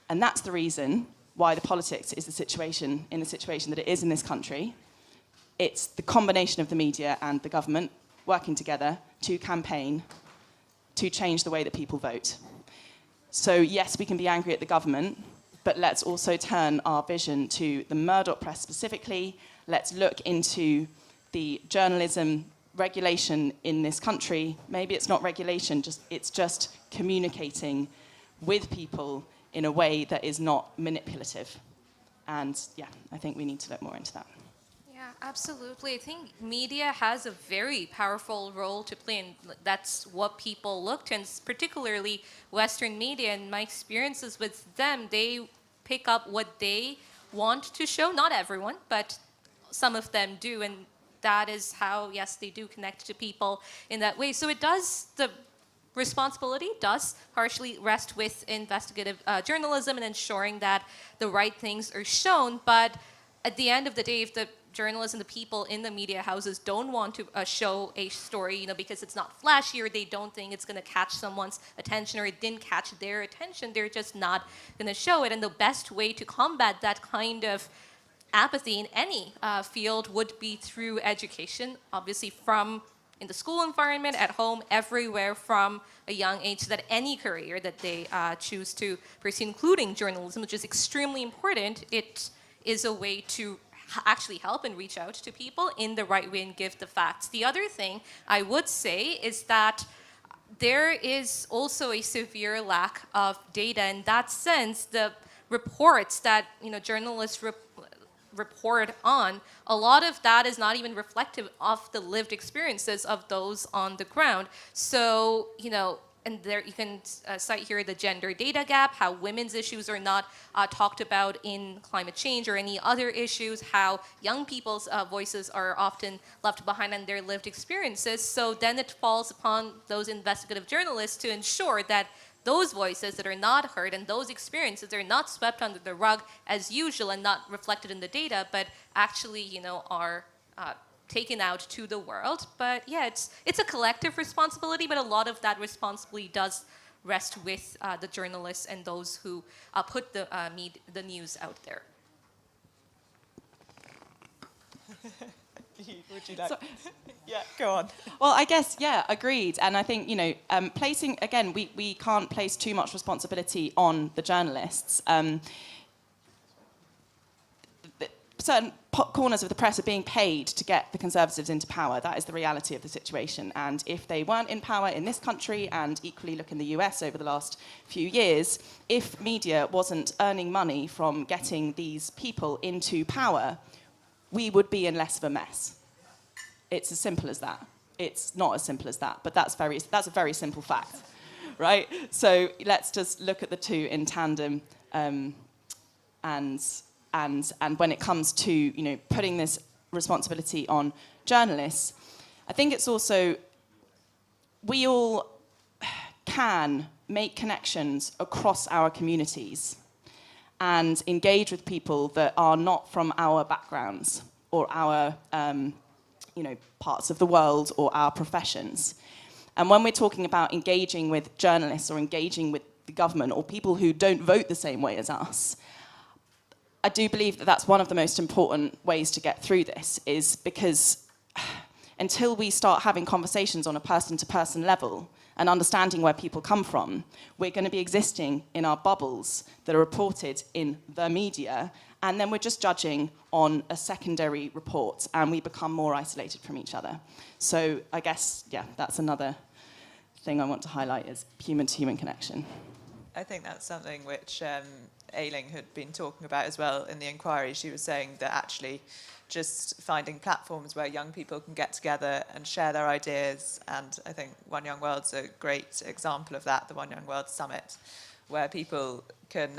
And that's the reason why the politics is the situation that it is in this country. It's the combination of the media and the government working together to campaign to change the way that people vote. So yes, we can be angry at the government, but let's also turn our vision to the Murdoch press specifically. Let's look into the journalism regulation in this country. Maybe it's not regulation, it's just communicating with people in a way that is not manipulative. And yeah, I think we need to look more into that. Yeah, absolutely. I think media has a very powerful role to play, and that's what people look to, and particularly Western media. And my experiences with them, they pick up what they want to show. Not everyone, but some of them do, and that is how, yes, they do connect to people in that way. So it does, the responsibility does partially rest with investigative journalism and ensuring that the right things are shown. But at the end of the day, if the journalists and the people in the media houses don't want to show a story, because it's not flashy or they don't think it's going to catch someone's attention or it didn't catch their attention, they're just not going to show it. And the best way to combat that kind of apathy in any field would be through education, obviously from in the school environment, at home, everywhere from a young age, so that any career that they choose to pursue, including journalism, which is extremely important, it is a way to actually help and reach out to people in the right way and give the facts. The other thing I would say is that there is also a severe lack of data. In that sense, the reports that journalists report on, a lot of that is not even reflective of the lived experiences of those on the ground. So, and there you can cite here the gender data gap, how women's issues are not talked about in climate change or any other issues, how young people's voices are often left behind in their lived experiences. So then it falls upon those investigative journalists to ensure that those voices that are not heard and those experiences are not swept under the rug as usual and not reflected in the data, but actually, are taken out to the world. But yeah, it's a collective responsibility, but a lot of that responsibility does rest with the journalists and those who put the news out there. Would you like? Yeah, go on. Well, I guess, yeah, agreed. And I think, placing, again, we can't place too much responsibility on the journalists. Certain corners of the press are being paid to get the Conservatives into power. That is the reality of the situation. And if they weren't in power in this country, and equally look in the US over the last few years, if media wasn't earning money from getting these people into power, we would be in less of a mess. It's as simple as that. It's not as simple as that, but that's a very simple fact, right? So let's just look at the two in tandem, and when it comes to putting this responsibility on journalists, I think it's also, we all can make connections across our communities and engage with people that are not from our backgrounds or our parts of the world or our professions. And when we're talking about engaging with journalists or engaging with the government or people who don't vote the same way as us, I do believe that that's one of the most important ways to get through this, is because until we start having conversations on a person-to-person level and understanding where people come from, we're going to be existing in our bubbles that are reported in the media, and then we're just judging on a secondary report, and we become more isolated from each other. So I guess, yeah, that's another thing I want to highlight, is human-to-human connection. I think that's something which Ailing had been talking about as well in the inquiry. She was saying that actually just finding platforms where young people can get together and share their ideas, and I think One Young World's a great example of that, the One Young World Summit, where people can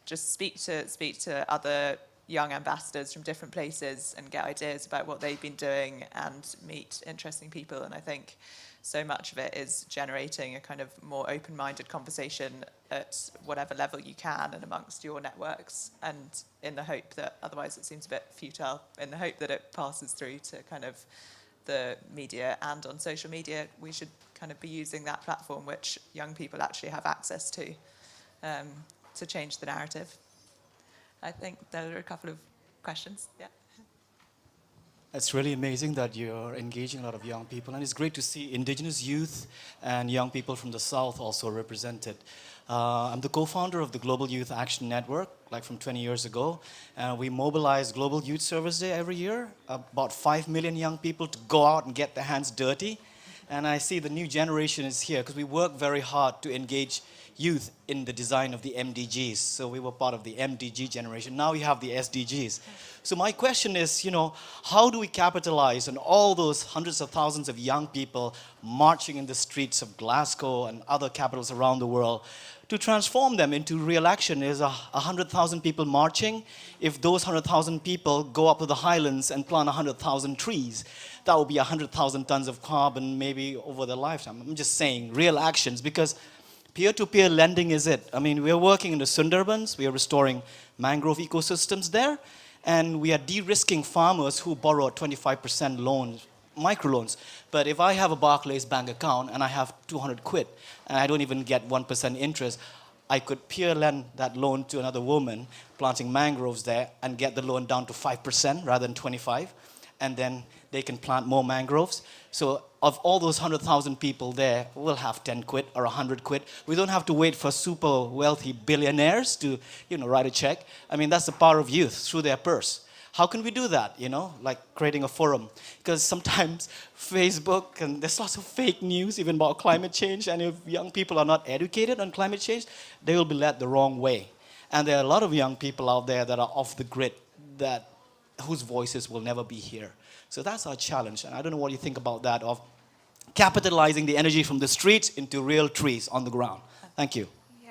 just speak to other young ambassadors from different places and get ideas about what they've been doing and meet interesting people. And I think so much of it is generating a kind of more open-minded conversation at whatever level you can and amongst your networks, and in the hope that, otherwise it seems a bit futile, in the hope that it passes through to kind of the media. And on social media, we should kind of be using that platform which young people actually have access to change the narrative. I think there are a couple of questions. Yeah. It's really amazing that you're engaging a lot of young people, and it's great to see Indigenous youth and young people from the South also represented. I'm the co-founder of the Global Youth Action Network, like from 20 years ago. We mobilize Global Youth Service Day every year, about 5 million young people to go out and get their hands dirty. And I see the new generation is here because we work very hard to engage youth in the design of the MDGs. So we were part of the MDG generation. Now we have the SDGs. So my question is, how do we capitalize on all those hundreds of thousands of young people marching in the streets of Glasgow and other capitals around the world to transform them into real action? Is 100,000 people marching? If those 100,000 people go up to the highlands and plant 100,000 trees, that will be 100,000 tons of carbon maybe over their lifetime. I'm just saying real actions, because peer-to-peer lending is it. I mean, we're working in the Sundarbans, we are restoring mangrove ecosystems there, and we are de-risking farmers who borrow 25% loans, microloans. But if I have a Barclays bank account and I have 200 quid and I don't even get 1% interest, I could peer lend that loan to another woman planting mangroves there and get the loan down to 5% rather than 25, and then they can plant more mangroves. So of all those 100,000 people there, we'll have 10 quid or 100 quid. We don't have to wait for super wealthy billionaires to, write a check. I mean, that's the power of youth through their purse. How can we do that, like creating a forum? Because sometimes Facebook, and there's lots of fake news even about climate change, and if young people are not educated on climate change, they will be led the wrong way. And there are a lot of young people out there that are off the grid, whose voices will never be here. So that's our challenge, and I don't know what you think about that, of capitalizing the energy from the streets into real trees on the ground. Thank you. Yeah,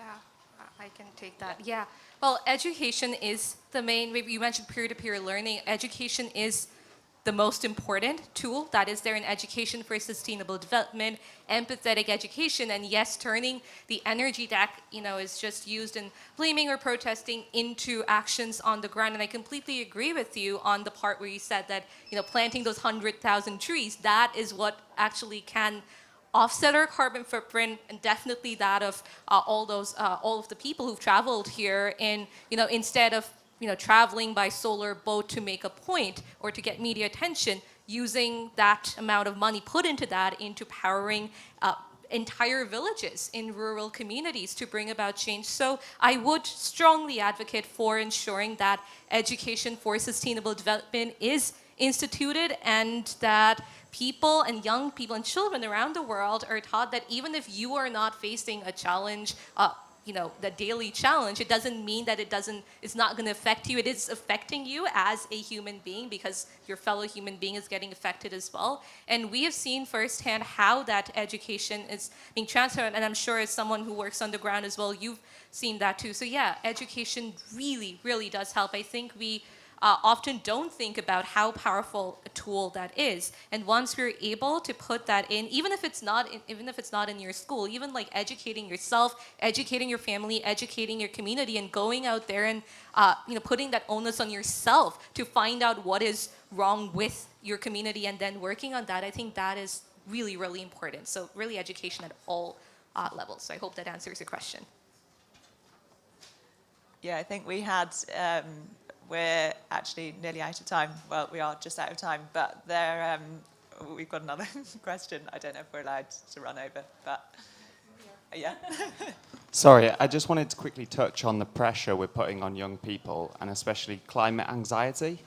I can take that. Yeah. Well, education is the main, you mentioned peer-to-peer learning. Education is the most important tool that is there in education for sustainable development, empathetic education, and yes, turning the energy that is just used in blaming or protesting into actions on the ground. And I completely agree with you on the part where you said that planting those 100,000 trees, that is what actually can offset our carbon footprint, and definitely that of all of the people who've traveled here in instead of traveling by solar boat to make a point or to get media attention, using that amount of money put into that into powering entire villages in rural communities to bring about change. So I would strongly advocate for ensuring that education for sustainable development is instituted, and that people and young people and children around the world are taught that even if you are not facing a challenge, the daily challenge, it doesn't mean that it's not going to affect you. It is affecting you as a human being, because your fellow human being is getting affected as well. And we have seen firsthand how that education is being transferred, and I'm sure as someone who works on the ground as well, you've seen that too. So yeah, education really, really does help. I think we often don't think about how powerful a tool that is. And once we're able to put that in, even if it's not in your school, even like educating yourself, educating your family, educating your community, and going out there and putting that onus on yourself to find out what is wrong with your community and then working on that, I think that is really, really important. So really education at all levels. So I hope that answers your question. Yeah, I think we had, we're actually nearly out of time. Well, we are just out of time, but we've got another question. I don't know if we're allowed to run over, but yeah. Sorry, I just wanted to quickly touch on the pressure we're putting on young people, and especially climate anxiety.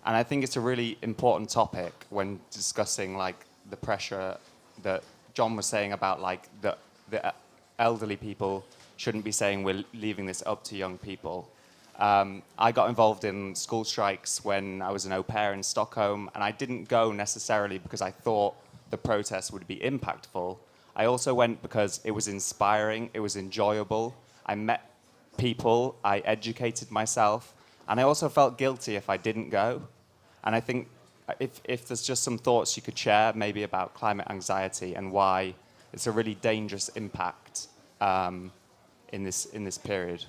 And I think it's a really important topic when discussing like the pressure that John was saying about like the elderly people shouldn't be saying we're leaving this up to young people. I got involved in school strikes when I was an au pair in Stockholm, and I didn't go necessarily because I thought the protest would be impactful. I also went because it was inspiring, it was enjoyable. I met people, I educated myself, and I also felt guilty if I didn't go. And I think if there's just some thoughts you could share maybe about climate anxiety and why it's a really dangerous impact in this period.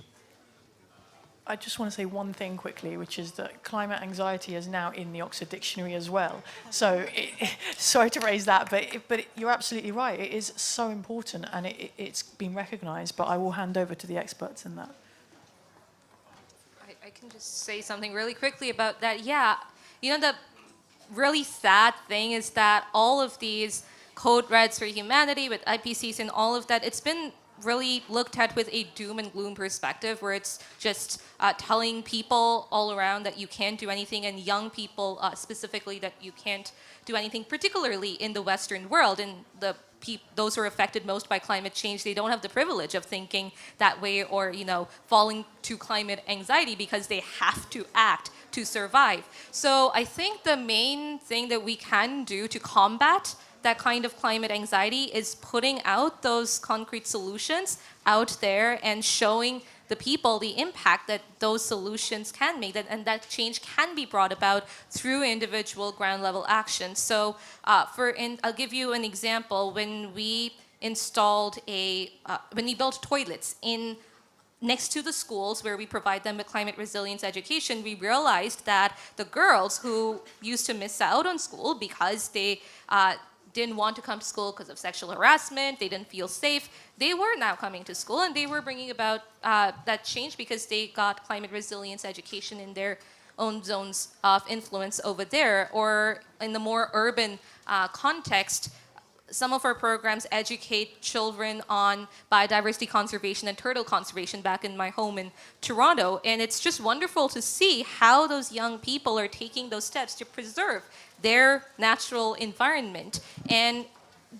I just want to say one thing quickly, which is that climate anxiety is now in the Oxford Dictionary as well. So, sorry to raise that, but you're absolutely right. It is so important, and it's been recognised. But I will hand over to the experts in that. I can just say something really quickly about that. Yeah, the really sad thing is that all of these code reds for humanity with IPCC and all of that, it's been really looked at with a doom and gloom perspective, where it's just telling people all around that you can't do anything, and young people specifically that you can't do anything, particularly in the Western world, in the those who are affected most by climate change, they don't have the privilege of thinking that way or, falling to climate anxiety because they have to act to survive. So I think the main thing that we can do to combat that kind of climate anxiety is putting out those concrete solutions out there and showing the people the impact that those solutions can make, and that change can be brought about through individual ground level action. So I'll give you an example. When we installed when we built toilets next to the schools where we provide them with climate resilience education, we realized that the girls who used to miss out on school because they didn't want to come to school because of sexual harassment, they didn't feel safe, they were now coming to school, and they were bringing about that change because they got climate resilience education in their own zones of influence over there. Or in the more urban context, some of our programs educate children on biodiversity conservation and turtle conservation back in my home in Toronto. And it's just wonderful to see how those young people are taking those steps to preserve their natural environment. And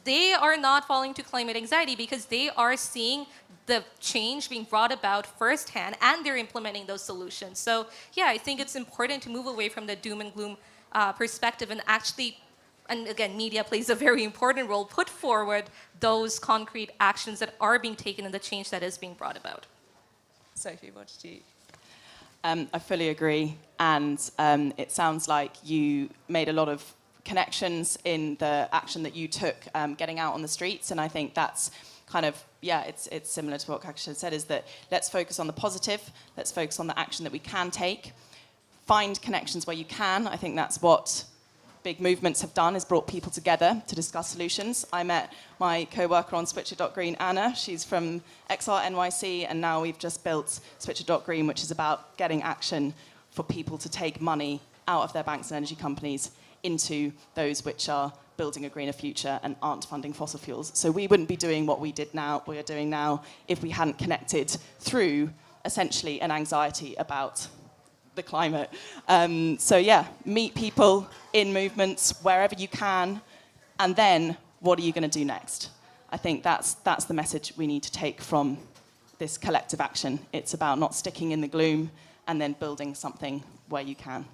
they are not falling to climate anxiety because they are seeing the change being brought about firsthand, and they're implementing those solutions. So yeah, I think it's important to move away from the doom and gloom perspective and actually, and again, media plays a very important role, put forward those concrete actions that are being taken and the change that is being brought about. Sophie, what did you... I fully agree, and it sounds like you made a lot of connections in the action that you took getting out on the streets, and I think that's kind of, yeah, it's similar to what Kakisha said, is that let's focus on the positive, let's focus on the action that we can take, find connections where you can. I think that's what big movements have done, is brought people together to discuss solutions. I met my co-worker on Switcher.green, Anna. She's from XR NYC, and now we've just built Switcher.green, which is about getting action for people to take money out of their banks and energy companies into those which are building a greener future and aren't funding fossil fuels. So we wouldn't be doing what we are doing now if we hadn't connected through essentially an anxiety about the climate. So yeah, meet people in movements wherever you can, and then what are you going to do next? I think that's the message we need to take from this collective action. It's about not sticking in the gloom and then building something where you can.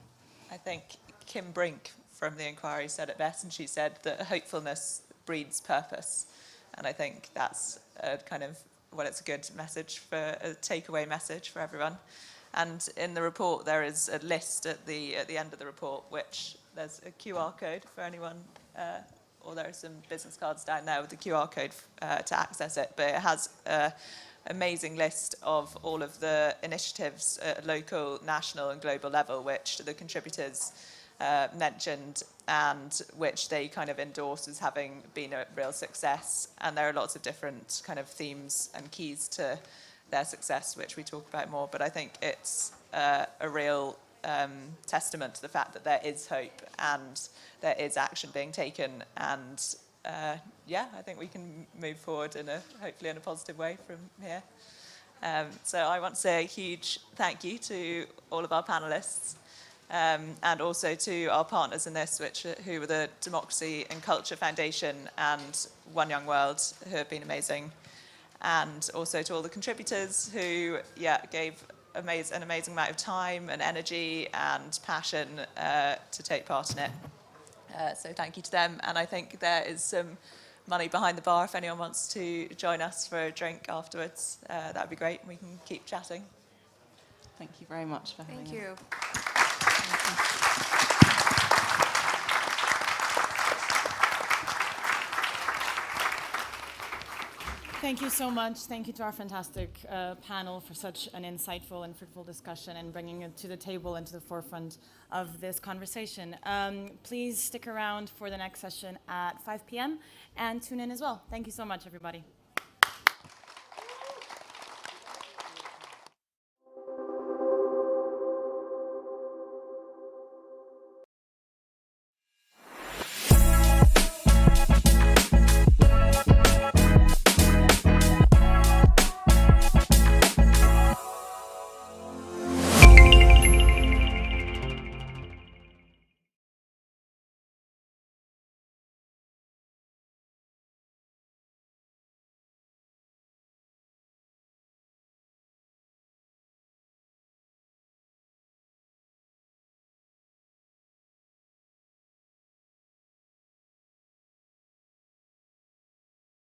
I think Kim Brink from the Inquiry said it best, and she said that hopefulness breeds purpose. And I think that's it's a good message, for a takeaway message for everyone. And in the report, there is a list at the end of the report, which there's a QR code for anyone, or there are some business cards down there with the QR code to access it. But it has an amazing list of all of the initiatives at local, national, and global level, which the contributors mentioned, and which they kind of endorse as having been a real success. And there are lots of different kind of themes and keys to their success, which we talk about more. But I think it's a real testament to the fact that there is hope and there is action being taken. And yeah, I think we can move forward hopefully in a positive way from here. So I want to say a huge thank you to all of our panelists, and also to our partners in this, who were the Democracy and Culture Foundation and One Young World, who have been amazing. And also to all the contributors who, gave an amazing amount of time and energy and passion to take part in it. So thank you to them. And I think there is some money behind the bar if anyone wants to join us for a drink afterwards. That would be great, and we can keep chatting. Thank you very much for having us. Thank you. Thank you so much. Thank you to our fantastic panel for such an insightful and fruitful discussion and bringing it to the table and to the forefront of this conversation. Please stick around for the next session at 5 p.m. and tune in as well. Thank you so much, everybody.